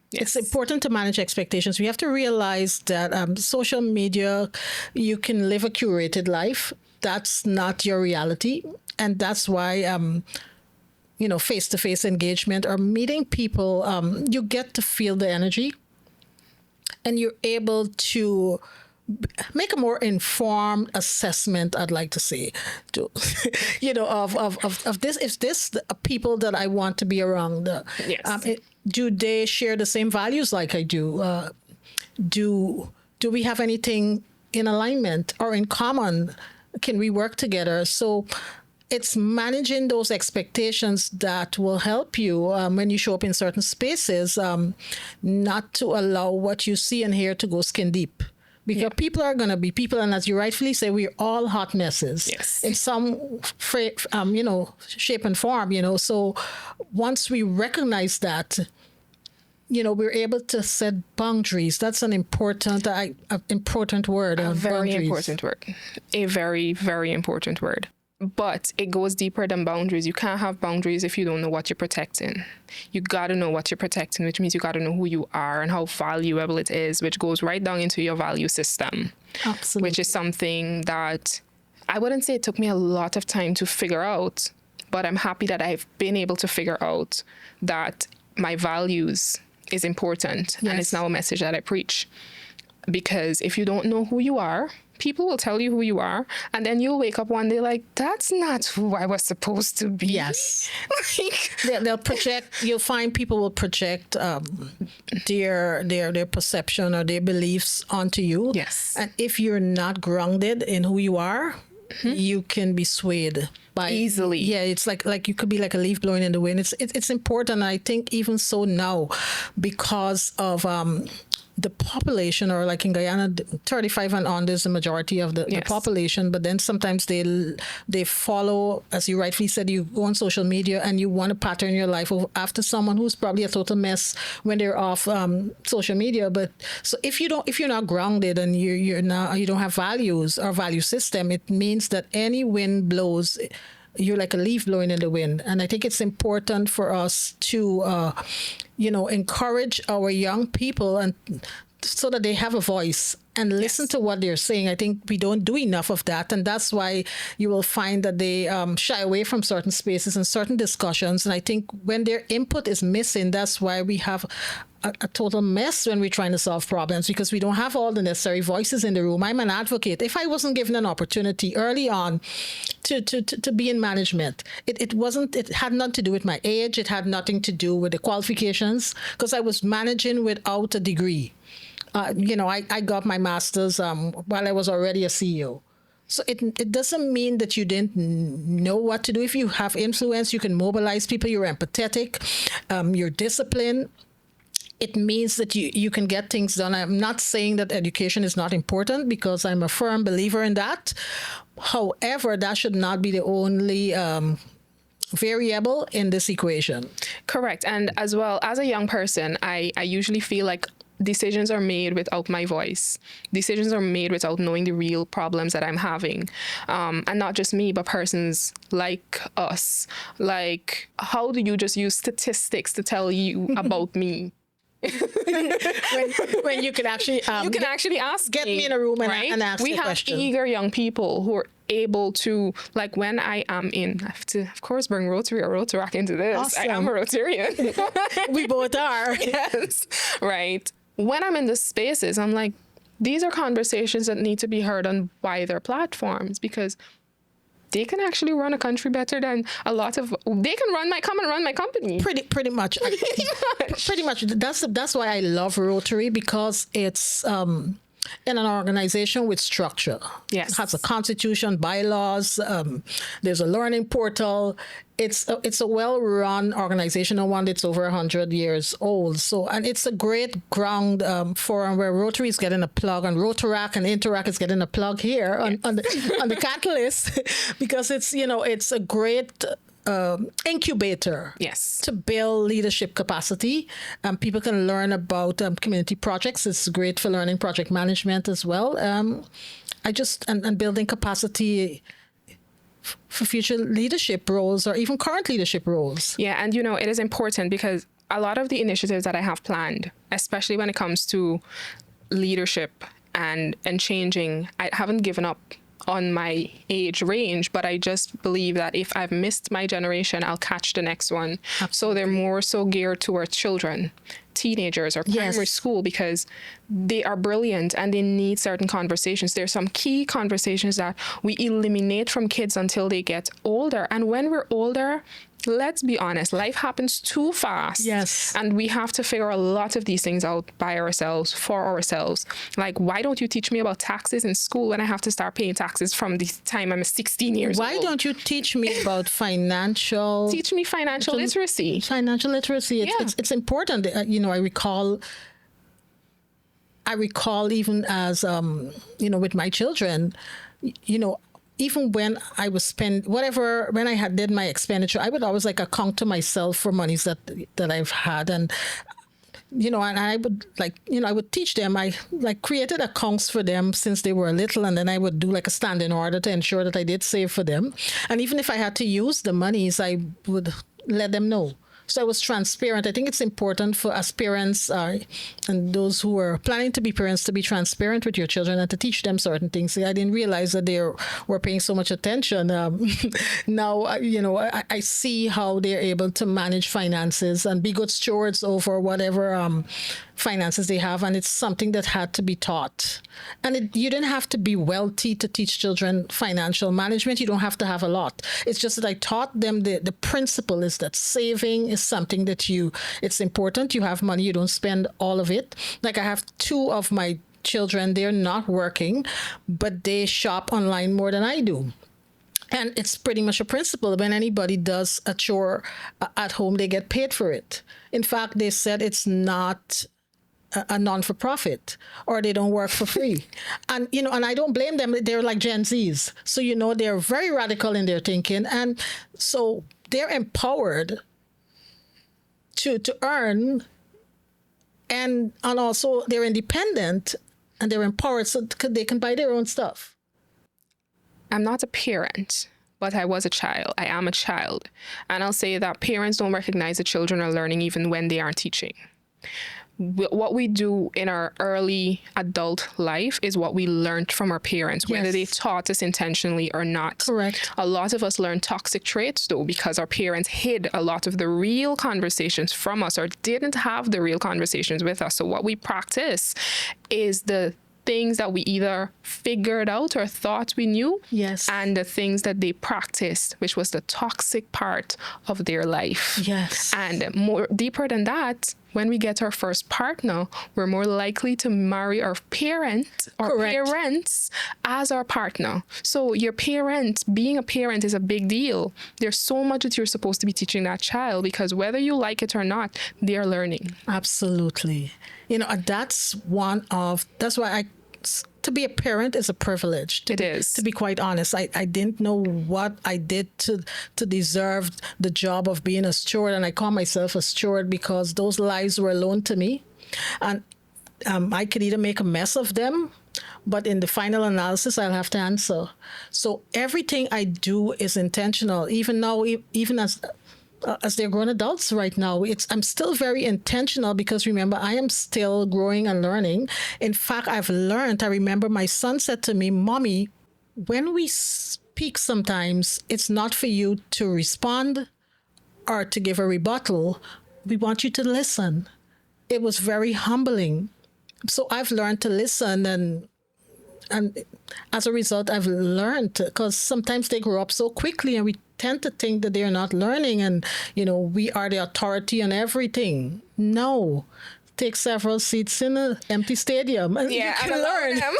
Yes. It's important to manage expectations. We have to realize that social media, you can live a curated life. That's not your reality. And that's why, face-to-face engagement or meeting people, you get to feel the energy, and you're able to make a more informed assessment, I'd like to say, to of this. Is this the people that I want to be around? Yes. Do they share the same values like I do? Do we have anything in alignment or in common? Can we work together? So it's managing those expectations that will help you when you show up in certain spaces, not to allow what you see and hear to go skin deep. Because people are going to be people, and as you rightfully say, we're all hot messes in some, shape and form. So once we recognize that, we're able to set boundaries. That's an important word. A very boundaries. important word. A very, very important word. But it goes deeper than boundaries. You can't have boundaries if you don't know what you're protecting. You got to know what you're protecting, which means you got to know who you are and how valuable it is, which goes right down into your value system. Absolutely. Which is something that I wouldn't say it took me a lot of time to figure out, but I'm happy that I've been able to figure out that my values is important. And it's now a message that I preach. Because if you don't know who you are, people will tell you who you are, and then you'll wake up one day like, that's not who I was supposed to be. Yes. They'll project, you'll find people will project their perception or their beliefs onto you. Yes. And if you're not grounded in who you are, you can be swayed by easily. Yeah, it's like you could be like a leaf blowing in the wind. It's important. I think even so now, because of the population, or like in Guyana, 35 and on is the majority of the population, but then sometimes they follow, as you rightfully said, you go on social media and you want to pattern your life after someone who's probably a total mess when they're off social media. But so if you're not grounded and you don't have values or value system, it means that any wind blows, you're like a leaf blowing in the wind. And I think it's important for us to, encourage our young people and so that they have a voice and listen to what they're saying. I think we don't do enough of that. And that's why you will find that they shy away from certain spaces and certain discussions. And I think when their input is missing, that's why we have a total mess when we're trying to solve problems, because we don't have all the necessary voices in the room. I'm an advocate. If I wasn't given an opportunity early on to be in management, it had nothing to do with my age. It had nothing to do with the qualifications, because I was managing without a degree. I got my master's while I was already a CEO. So it doesn't mean that you didn't know what to do. If you have influence, you can mobilize people, you're empathetic, you're disciplined. It means that you can get things done. I'm not saying that education is not important, because I'm a firm believer in that. However, that should not be the only variable in this equation. Correct. And as well, as a young person, I usually feel like decisions are made without my voice. Decisions are made without knowing the real problems that I'm having. And not just me, but persons like us. Like, how do you just use statistics to tell you about me? when you can actually ask get me in a room and, right? and ask we the have question. Eager young people who are able to, like, when I am in, I have to of course bring Rotary or Rotaract into this. Awesome. I am a Rotarian. We both are. Yes, right. When I'm in the spaces, I'm like, these are conversations that need to be heard on wider platforms, because they can actually run a country better than they can come and run my company. Pretty much. Pretty much. That's why I love Rotary, because it's in an organization with structure. Yes. It has a constitution, bylaws, there's a learning portal. It's a well-run organization, and one that's over 100 years old. So, and it's a great ground forum where Rotary is getting a plug, and Rotaract and Interact is getting a plug here on the Catalyst, because it's a great incubator. Yes. To build leadership capacity. People can learn about community projects. It's great for learning project management as well. And building capacity for future leadership roles, or even current leadership roles. Yeah, and it is important, because a lot of the initiatives that I have planned, especially when it comes to leadership and changing, I haven't given up on my age range, but I just believe that if I've missed my generation, I'll catch the next one. Absolutely. So they're more so geared towards children, teenagers, or primary school, because they are brilliant and they need certain conversations. There's some key conversations that we eliminate from kids until they get older. And when we're older, let's be honest, life happens too fast. Yes. And we have to figure a lot of these things out by ourselves, for ourselves. Like, why don't you teach me about taxes in school when I have to start paying taxes from the time I'm 16 years old? Why don't you teach me about financial... Teach me financial literacy. Financial literacy. It's important. I recall even as, with my children, even when I was when I did my expenditure, I would always account to myself for monies that I've had. And, and I would I would teach them. I created accounts for them since they were little. And then I would do a standing order to ensure that I did save for them. And even if I had to use the monies, I would let them know. So I was transparent. I think it's important for us parents and those who are planning to be parents to be transparent with your children and to teach them certain things. I didn't realize that they were paying so much attention. Now, I see how they're able to manage finances and be good stewards over whatever finances they have. And it's something that had to be taught. And you didn't have to be wealthy to teach children financial management. You don't have to have a lot. It's just that I taught them the principle is that saving is something that it's important. You have money, you don't spend all of it. I have two of my children, they're not working, but they shop online more than I do. And it's pretty much a principle. When anybody does a chore at home, they get paid for it. In fact, they said it's not a non-for-profit, or they don't work for free. And, and I don't blame them. They're like Gen Zs. So, they're very radical in their thinking. And so they're empowered to earn, and also they're independent and they're empowered so they can buy their own stuff. I'm not a parent, but I was a child. I am a child. And I'll say that parents don't recognize the children are learning even when they aren't teaching. What we do in our early adult life is what we learned from our parents, whether they taught us intentionally or not. Correct. A lot of us learn toxic traits, though, because our parents hid a lot of the real conversations from us or didn't have the real conversations with us. So what we practice is the things that we either figured out or thought we knew, and the things that they practiced, which was the toxic part of their life. Yes. And more deeper than that, when we get our first partner, we're more likely to marry our parent or parents as our partner. So your parent, being a parent is a big deal. There's so much that you're supposed to be teaching that child, because whether you like it or not, they are learning. Absolutely. That's why to be a parent is a privilege. It is. To be quite honest, I didn't know what I did to deserve the job of being a steward, and I call myself a steward because those lives were loaned to me, and I could either make a mess of them, but in the final analysis, I'll have to answer. So everything I do is intentional. Even now, even as they're grown adults right now, I'm still very intentional, because remember, I am still growing and learning. In fact, I remember my son said to me, "Mommy, when we speak sometimes, it's not for you to respond or to give a rebuttal. We want you to listen." It was very humbling. So I've learned to listen, and as a result, I've learned, because sometimes they grow up so quickly and we tend to think that they're not learning and, we are the authority on everything. No. Take several seats in an empty stadium and you can learn. Them.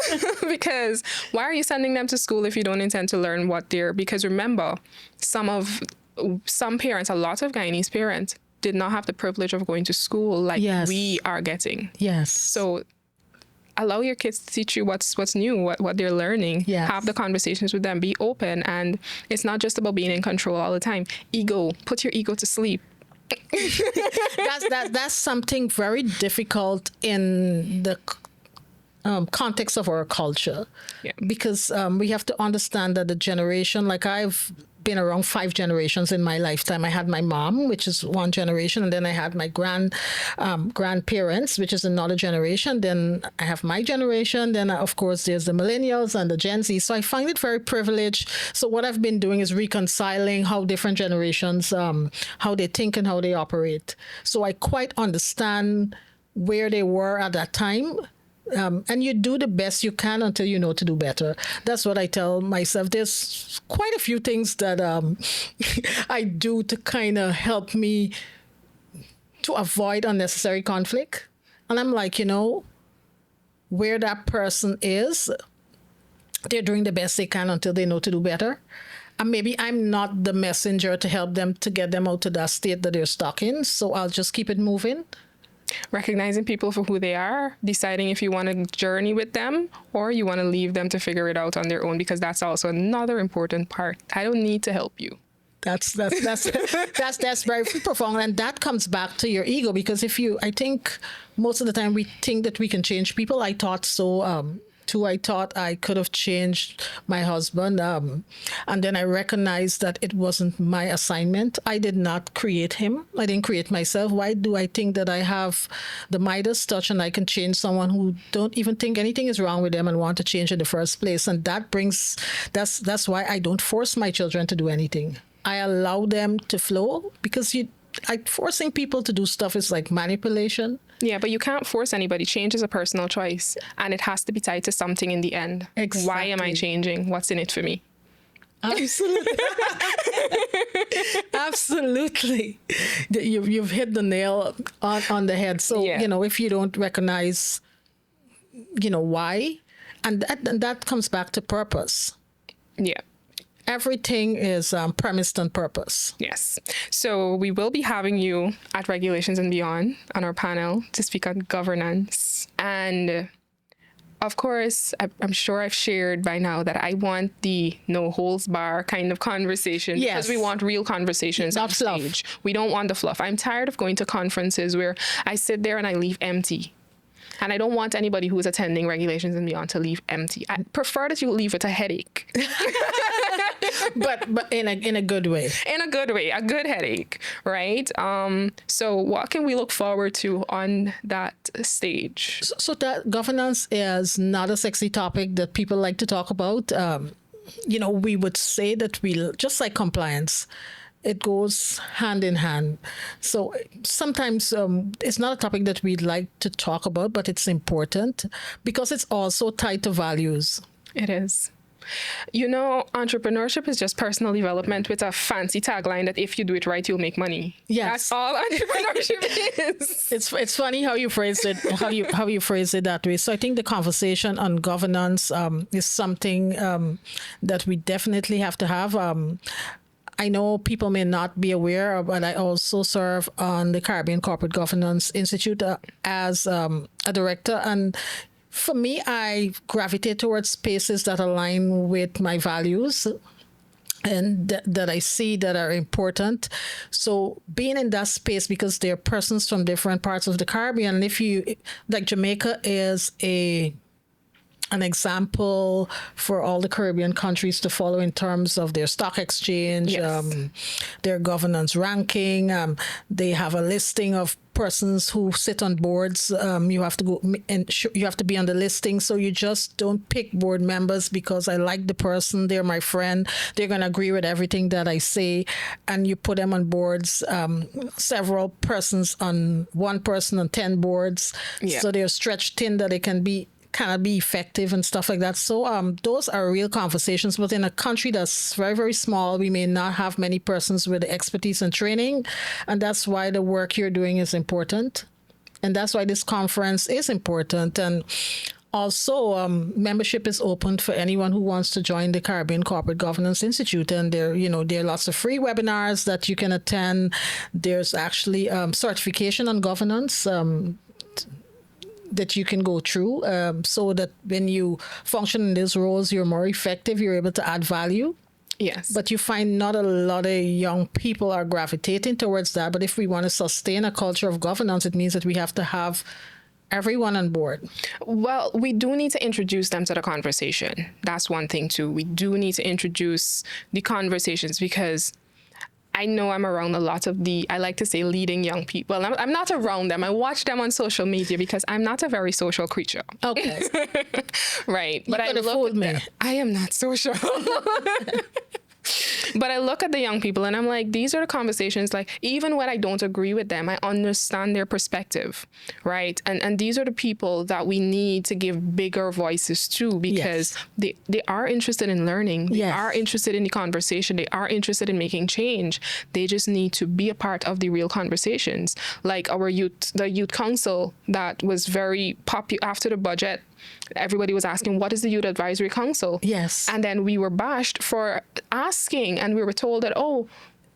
Because why are you sending them to school if you don't intend to learn because remember, some parents, a lot of Guyanese parents, did not have the privilege of going to school like we are getting. Yes. So allow your kids to teach you what's new, what they're learning. Yes. Have the conversations with them. Be open. And it's not just about being in control all the time. Ego. Put your ego to sleep. That's something very difficult in the context of our culture. Yeah. Because we have to understand that the generation, like I've been around 5 generations in my lifetime. I had my mom, which is one generation, and then I had my grandparents, which is another generation. Then I have my generation. Then, of course, there's the millennials and the Gen Z. So I find it very privileged. So what I've been doing is reconciling how different generations, how they think and how they operate. So I quite understand where they were at that time. And you do the best you can until you know to do better. That's what I tell myself. There's quite a few things that I do to kind of help me to avoid unnecessary conflict. And I'm like, where that person is, they're doing the best they can until they know to do better. And maybe I'm not the messenger to help them to get them out to that state that they're stuck in. So I'll just keep it moving. Recognizing people for who they are, deciding if you want to journey with them or you want to leave them to figure it out on their own, because that's also another important part. I don't need to help you. That's very profound, and that comes back to your ego, because I think most of the time we think that we can change people. I thought so. Too, I thought I could have changed my husband. And then I recognized that it wasn't my assignment. I did not create him. I didn't create myself. Why do I think that I have the Midas touch and I can change someone who don't even think anything is wrong with them and want to change in the first place? And that's why I don't force my children to do anything. I allow them to flow, because forcing people to do stuff is like manipulation. Yeah, but you can't force anybody. Change is a personal choice, and it has to be tied to something in the end. Exactly. Why am I changing? What's in it for me? Absolutely. Absolutely. You've hit the nail on the head. So, if you don't recognize, why, and that comes back to purpose. Yeah. Everything is premised on purpose. Yes. So we will be having you at Regulations and Beyond on our panel to speak on governance. And of course, I'm sure I've shared by now that I want the no holds bar kind of conversation. Yes. Because we want real conversations Not on stage. fluff. We don't want the fluff. I'm tired of going to conferences where I sit there and I leave empty. And I don't want anybody who is attending Regulations and Beyond to leave empty. I prefer that you leave with a headache. but in a good way. In a good way, a good headache, right? So what can we look forward to on that stage? So that governance is not a sexy topic that people like to talk about. We would say that just like compliance, it goes hand in hand. So sometimes it's not a topic that we'd like to talk about, but it's important because it's also tied to values. It is. Entrepreneurship is just personal development with a fancy tagline that if you do it right, you'll make money. Yes. That's all entrepreneurship is. It's funny how you phrase it, how you phrase it that way. So I think the conversation on governance is something that we definitely have to have. I know people may not be aware, but I also serve on the Caribbean Corporate Governance Institute as a director. And for me, I gravitate towards spaces that align with my values and that I see that are important. So being in that space, because there are persons from different parts of the Caribbean, and if you, like Jamaica is an example for all the Caribbean countries to follow in terms of their stock exchange, Yes. Their governance ranking. They have a listing of persons who sit on boards. You have to go and you have to be on the listing. So you just don't pick board members because I like the person, they're my friend, they're going to agree with everything that I say, and you put them on boards. Several persons on one person on 10 boards. Yeah. So they're stretched thin that they cannot be effective and stuff like that. So those are real conversations. But in a country that's very, very small, we may not have many persons with the expertise and training. And that's why the work you're doing is important. And that's why this conference is important. And also, membership is open for anyone who wants to join the Caribbean Corporate Governance Institute. And there are lots of free webinars that you can attend. There's actually certification on governance that you can go through so that when you function in these roles, you're more effective, you're able to add value. Yes. But you find not a lot of young people are gravitating towards that. But if we want to sustain a culture of governance, it means that we have to have everyone on board? Well, we do need to introduce them to the conversation. That's one thing too. We do need to introduce the conversations because I know I'm around a lot of I like to say leading young people. Well, I'm not around them. I watch them on social media because I'm not a very social creature. Okay. Right. But I fooled me. I am not social. But I look at the young people and I'm like, these are the conversations, like, even when I don't agree with them, I understand their perspective, right? And these are the people that we need to give bigger voices to because they are interested in learning. They are interested in the conversation. They are interested in making change. They just need to be a part of the real conversations. Like the youth council that was very popular after the budget. Everybody was asking, what is the Youth Advisory Council? Yes. And then we were bashed for asking, and we were told that, oh,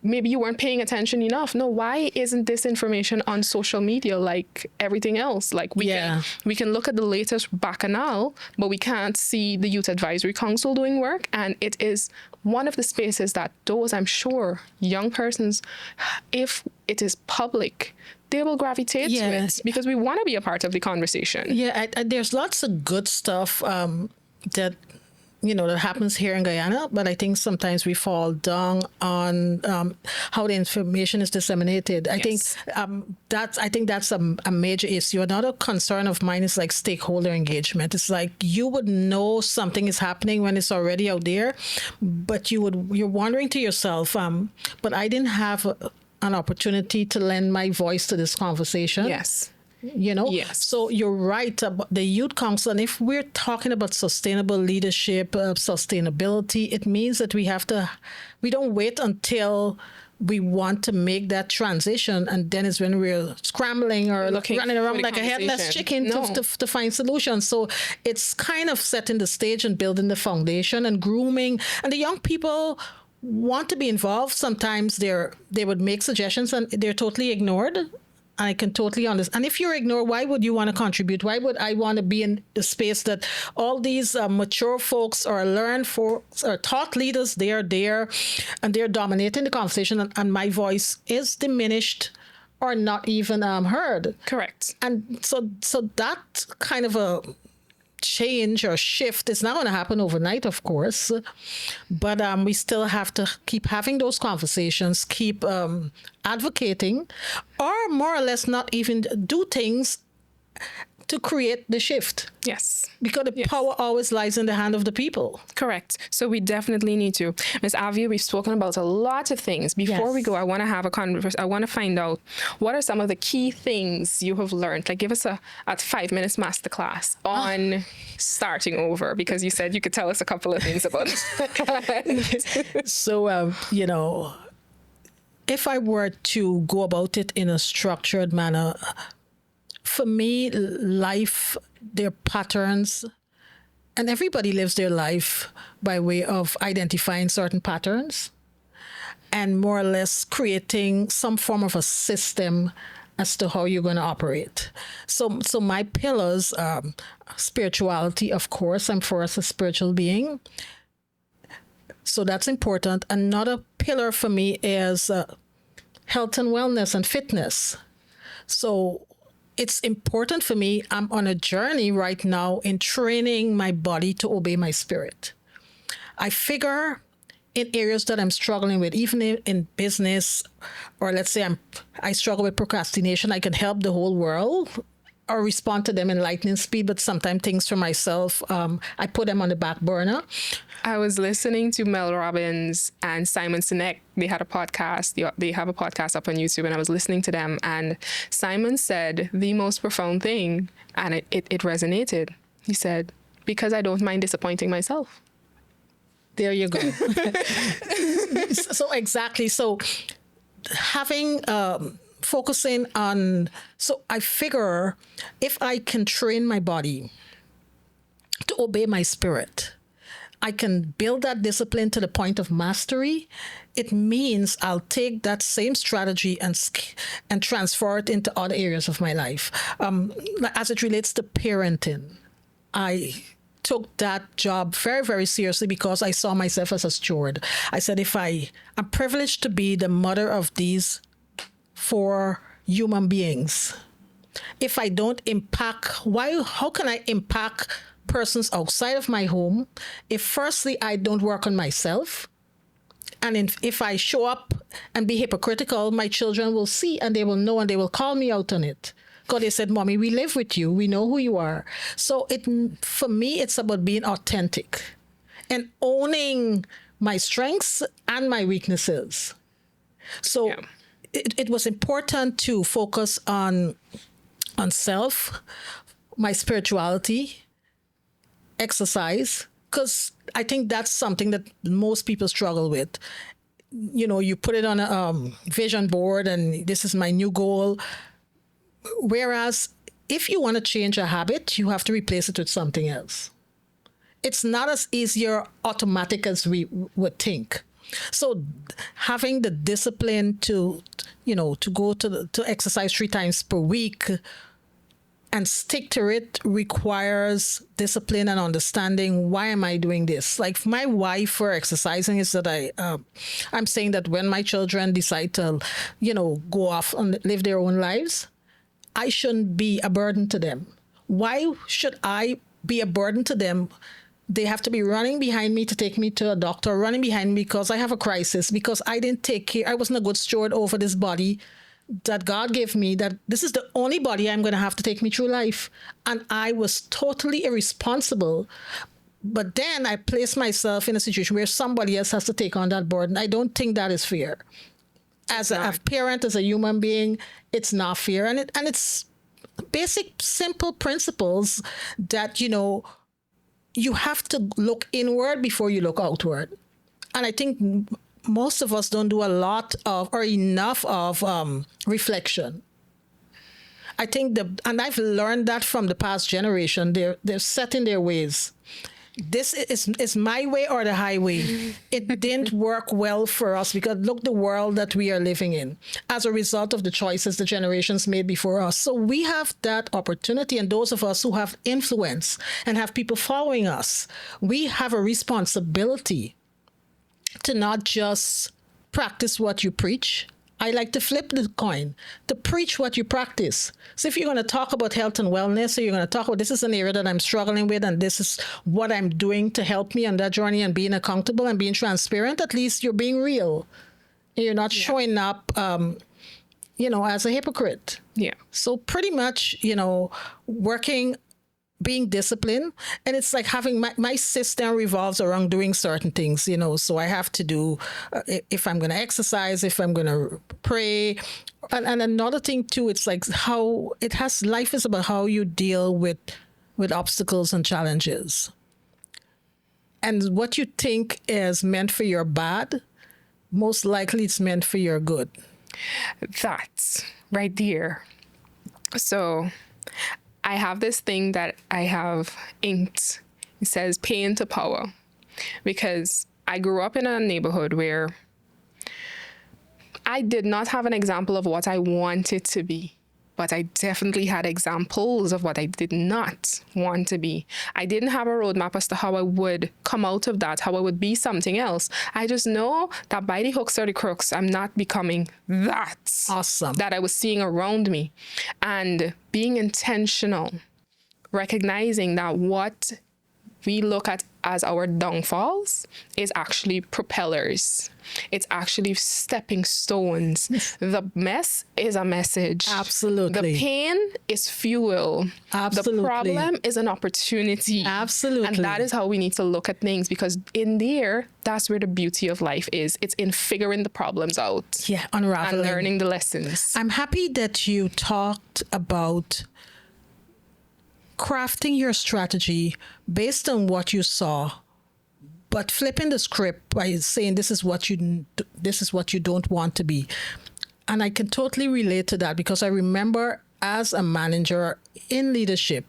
maybe you weren't paying attention enough. No, why isn't this information on social media like everything else? Like we can look at the latest bacchanal, but we can't see the Youth Advisory Council doing work. And it is one of the spaces that those, I'm sure, young persons, if it is public, they will gravitate to it because we want to be a part of the conversation. Yeah, there's lots of good stuff that that happens here in Guyana, but I think sometimes we fall down on how the information is disseminated. I think that's a major issue. Another concern of mine is like stakeholder engagement. It's like you would know something is happening when it's already out there, but you're wondering to yourself, but I didn't have an opportunity to lend my voice to this conversation. Yes. Yes. So you're right about the Youth Council. And if we're talking about sustainable leadership, sustainability, it means that we don't wait until we want to make that transition. And then it's when we're scrambling or running around like a headless chicken to find solutions. So it's kind of setting the stage and building the foundation and grooming. And the young people want to be involved. Sometimes they would make suggestions and they're totally ignored. I can totally understand. And if you're ignored, why would you want to contribute? Why would I want to be in the space that all these mature folks or learned folks or thought leaders, they are there and they're dominating the conversation and my voice is diminished or not even heard? Correct. And so that kind of a change or shift is not going to happen overnight, of course, but we still have to keep having those conversations, keep advocating, or more or less not even do things to create the shift. Yes. Because the power always lies in the hand of the people. Correct. So we definitely need to. Ms. Avia, we've spoken about a lot of things. Before we go, I want to have a conversation. I want to find out what are some of the key things you have learned. Like give us a 5 minutes masterclass on starting over, because you said you could tell us a couple of things about it. So, if I were to go about it in a structured manner, for me, life, their patterns, and everybody lives their life by way of identifying certain patterns and more or less creating some form of a system as to how you're going to operate. So my pillars are spirituality, of course. I'm first a spiritual being. So that's important. Another pillar for me is health and wellness and fitness. So it's important for me. I'm on a journey right now in training my body to obey my spirit. I figure in areas that I'm struggling with, even in business, or let's say I struggle with procrastination, I can help the whole world or respond to them in lightning speed, but sometimes things for myself, I put them on the back burner. I was listening to Mel Robbins and Simon Sinek. They had a podcast. They have a podcast up on YouTube, and I was listening to them. And Simon said the most profound thing, and it resonated. He said, because I don't mind disappointing myself. There you go. So exactly. So having... focusing on, so I figure if I can train my body to obey my spirit, I can build that discipline to the point of mastery. It means I'll take that same strategy and transfer it into other areas of my life. As it relates to parenting, I took that job very, very seriously because I saw myself as a steward. I said, I'm privileged to be the mother of these 4 human beings. if I don't impact, how can I impact persons outside of my home if firstly I don't work on myself? And if I show up and be hypocritical, my children will see and they will know and they will call me out on it. Because they said, Mommy, we live with you. We know who you are. So for me, it's about being authentic and owning my strengths and my weaknesses. So it was important to focus on self, my spirituality, exercise, because I think that's something that most people struggle with. You know, you put it on a vision board and this is my new goal. Whereas if you want to change a habit, you have to replace it with something else. It's not as easy or automatic as we would think. So having the discipline to go to exercise 3 times per week and stick to it requires discipline and understanding. Why am I doing this? Like my why for exercising is that I'm saying that when my children decide to, go off and live their own lives, I shouldn't be a burden to them. Why should I be a burden to them? They have to be running behind me to take me to a doctor, running behind me because I have a crisis, because I didn't take care. I wasn't a good steward over this body that God gave me, that this is the only body I'm going to have to take me through life. And I was totally irresponsible. But then I placed myself in a situation where somebody else has to take on that burden. I don't think that is fair. As a parent, as a human being, it's not fair. And it's basic, simple principles that, you have to look inward before you look outward. And I think most of us don't do a lot of or enough of reflection. I think and I've learned that from the past generation. They're set in their ways. This is my way or the highway. It didn't work well for us because look the world that we are living in as a result of the choices the generations made before us. So we have that opportunity, and those of us who have influence and have people following us, we have a responsibility to not just practice what you preach. I like to flip the coin, to preach what you practice. So if you're going to talk about health and wellness, or you're going to talk about this is an area that I'm struggling with and this is what I'm doing to help me on that journey and being accountable and being transparent, at least you're being real. You're not showing up, as a hypocrite. Yeah. So pretty much, working, being disciplined, and it's like having my system revolves around doing certain things, so I have to do, if I'm going to exercise, if I'm going to pray. And another thing too, it's like life is about how you deal with obstacles and challenges. And what you think is meant for your bad, most likely it's meant for your good. That's right there. So I have this thing that I have inked. It says pain to power, because I grew up in a neighborhood where I did not have an example of what I wanted to be, but I definitely had examples of what I did not want to be. I didn't have a roadmap as to how I would come out of that, how I would be something else. I just know that by the hooks or the crooks, I'm not becoming that awesome that I was seeing around me. And being intentional, recognizing that what we look at as our downfalls is actually propellers. It's actually stepping stones. The mess is a message. Absolutely. The pain is fuel. Absolutely. The problem is an opportunity. Absolutely. And that is how we need to look at things, because in there, that's where the beauty of life is. It's in figuring the problems out. Yeah, unraveling. And learning the lessons. I'm happy that you talked about crafting your strategy based on what you saw, but flipping the script by saying this is what you don't want to be. And I can totally relate to that, because I remember as a manager in leadership,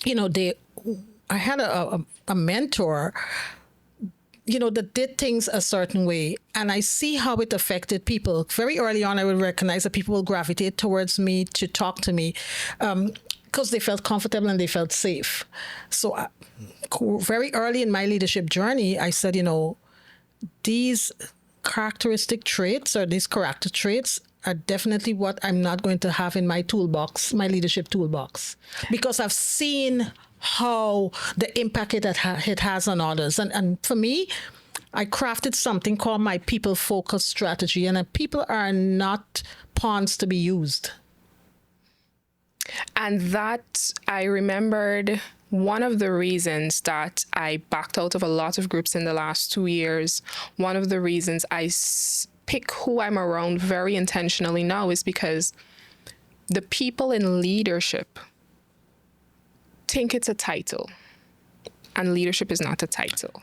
I had a mentor, that did things a certain way, and I see how it affected people. Very early on, I would recognize that people will gravitate towards me to talk to me, because they felt comfortable and they felt safe. So very early in my leadership journey, I said, these characteristic traits or these character traits are definitely what I'm not going to have in my toolbox, my leadership toolbox, because I've seen how the impact it has on others. And for me, I crafted something called my people-focused strategy, and people are not pawns to be used. And that, I remembered, one of the reasons that I backed out of a lot of groups in the last 2 years, one of the reasons I pick who I'm around very intentionally now is because the people in leadership think it's a title, and leadership is not a title.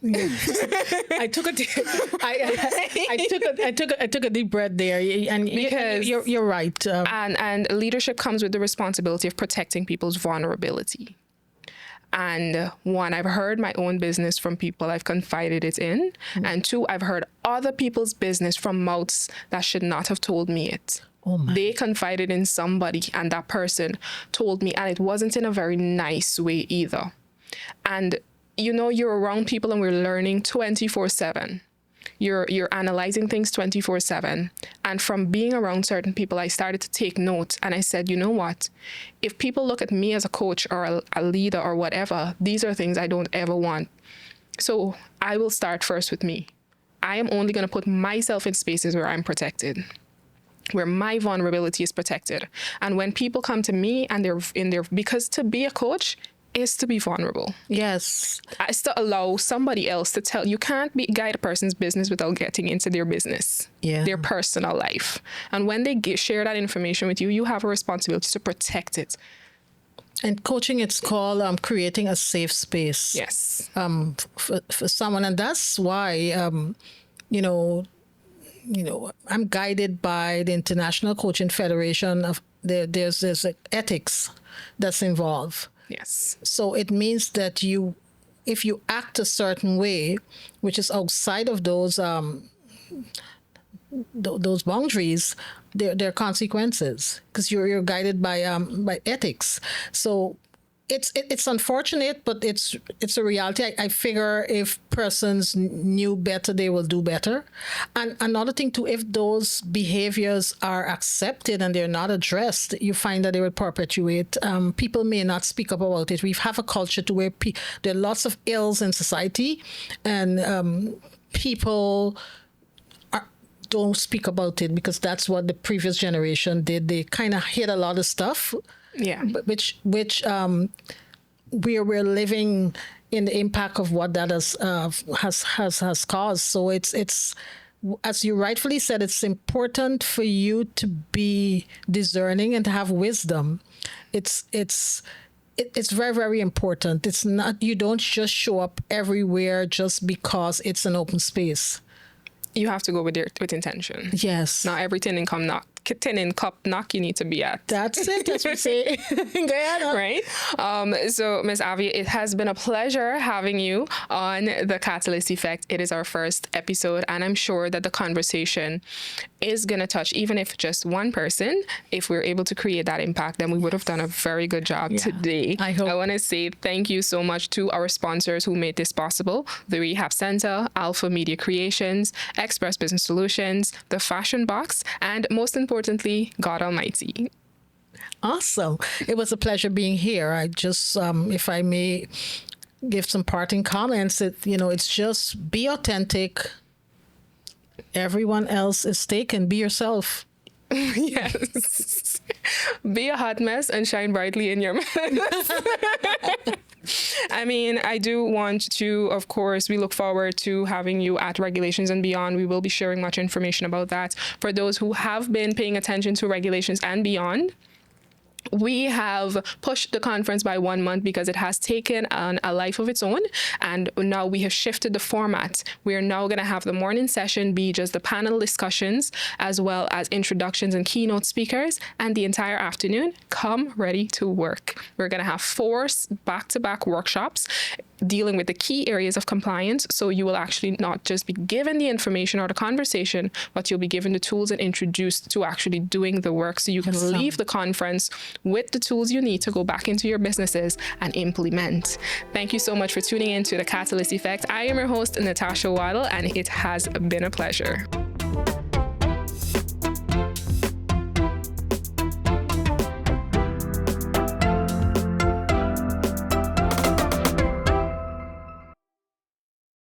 I took a deep breath there, and because you're right. And leadership comes with the responsibility of protecting people's vulnerability. And one, I've heard my own business from people I've confided it in, and two, I've heard other people's business from mouths that should not have told me it. Oh my. They confided in somebody, and that person told me, and it wasn't in a very nice way either. And you know, you're around people and we're learning 24/7. You're analyzing things 24/7. And from being around certain people, I started to take note, and I said, you know what? If people look at me as a coach or a leader or whatever, these are things I don't ever want. So I will start first with me. I am only going to put myself in spaces where I'm protected, where my vulnerability is protected. And when people come to me and they're in there, because to be a coach is to be vulnerable. Yes. It's to allow somebody else to tell. You can't guide a person's business without getting into their business, their personal life. And when they share that information with you, you have a responsibility to protect it. And coaching, it's called creating a safe space. Yes. For someone, and that's why, I'm guided by the International Coaching Federation. There's ethics that's involved. Yes. So it means that if you act a certain way, which is outside of those boundaries, there are consequences, because you're guided by ethics. So it's unfortunate, but it's a reality. I figure if persons knew better, they will do better. And another thing too, if those behaviors are accepted and they're not addressed, you find that they will perpetuate. People may not speak up about it. We have a culture to where there are lots of ills in society, and people don't speak about it because that's what the previous generation did. They kind of hid a lot of stuff. Yeah, which we're living in the impact of what that has caused. So it's as you rightfully said, it's important for you to be discerning and to have wisdom. It's very, very important. It's not, you don't just show up everywhere just because it's an open space. You have to go with intention. Yes. Not everything in cup knock you need to be at. That's it, as we say. Right? So, Ms. Avia, it has been a pleasure having you on The Catalyst Effect. It is our first episode, and I'm sure that the conversation is going to touch, even if just one person. If we're able to create that impact, then we would have done a very good job today. I hope. I want to say thank you so much to our sponsors who made this possible: the Rehab Center, Alpha Media Creations, Xpress Business Solutions, the Fashion Box, and most importantly, God Almighty. Awesome. It was a pleasure being here. I just, if I may give some parting comments, it's just be authentic. Everyone else is taken. Be yourself. Yes. Be a hot mess and shine brightly in your mess. I mean, I do want to, of course, we look forward to having you at Regulations and Beyond. We will be sharing much information about that. For those who have been paying attention to Regulations and Beyond, we have pushed the conference by 1 month because it has taken on a life of its own, and now we have shifted the format. We are now going to have the morning session be just the panel discussions, as well as introductions and keynote speakers, and the entire afternoon, come ready to work. We're going to have 4 back-to-back workshops dealing with the key areas of compliance, so you will actually not just be given the information or the conversation, but you'll be given the tools and introduced to actually doing the work, so you can leave the conference with the tools you need to go back into your businesses and implement. Thank you so much for tuning in to The Catalyst Effect. I am your host, Natasha Waddle, and it has been a pleasure.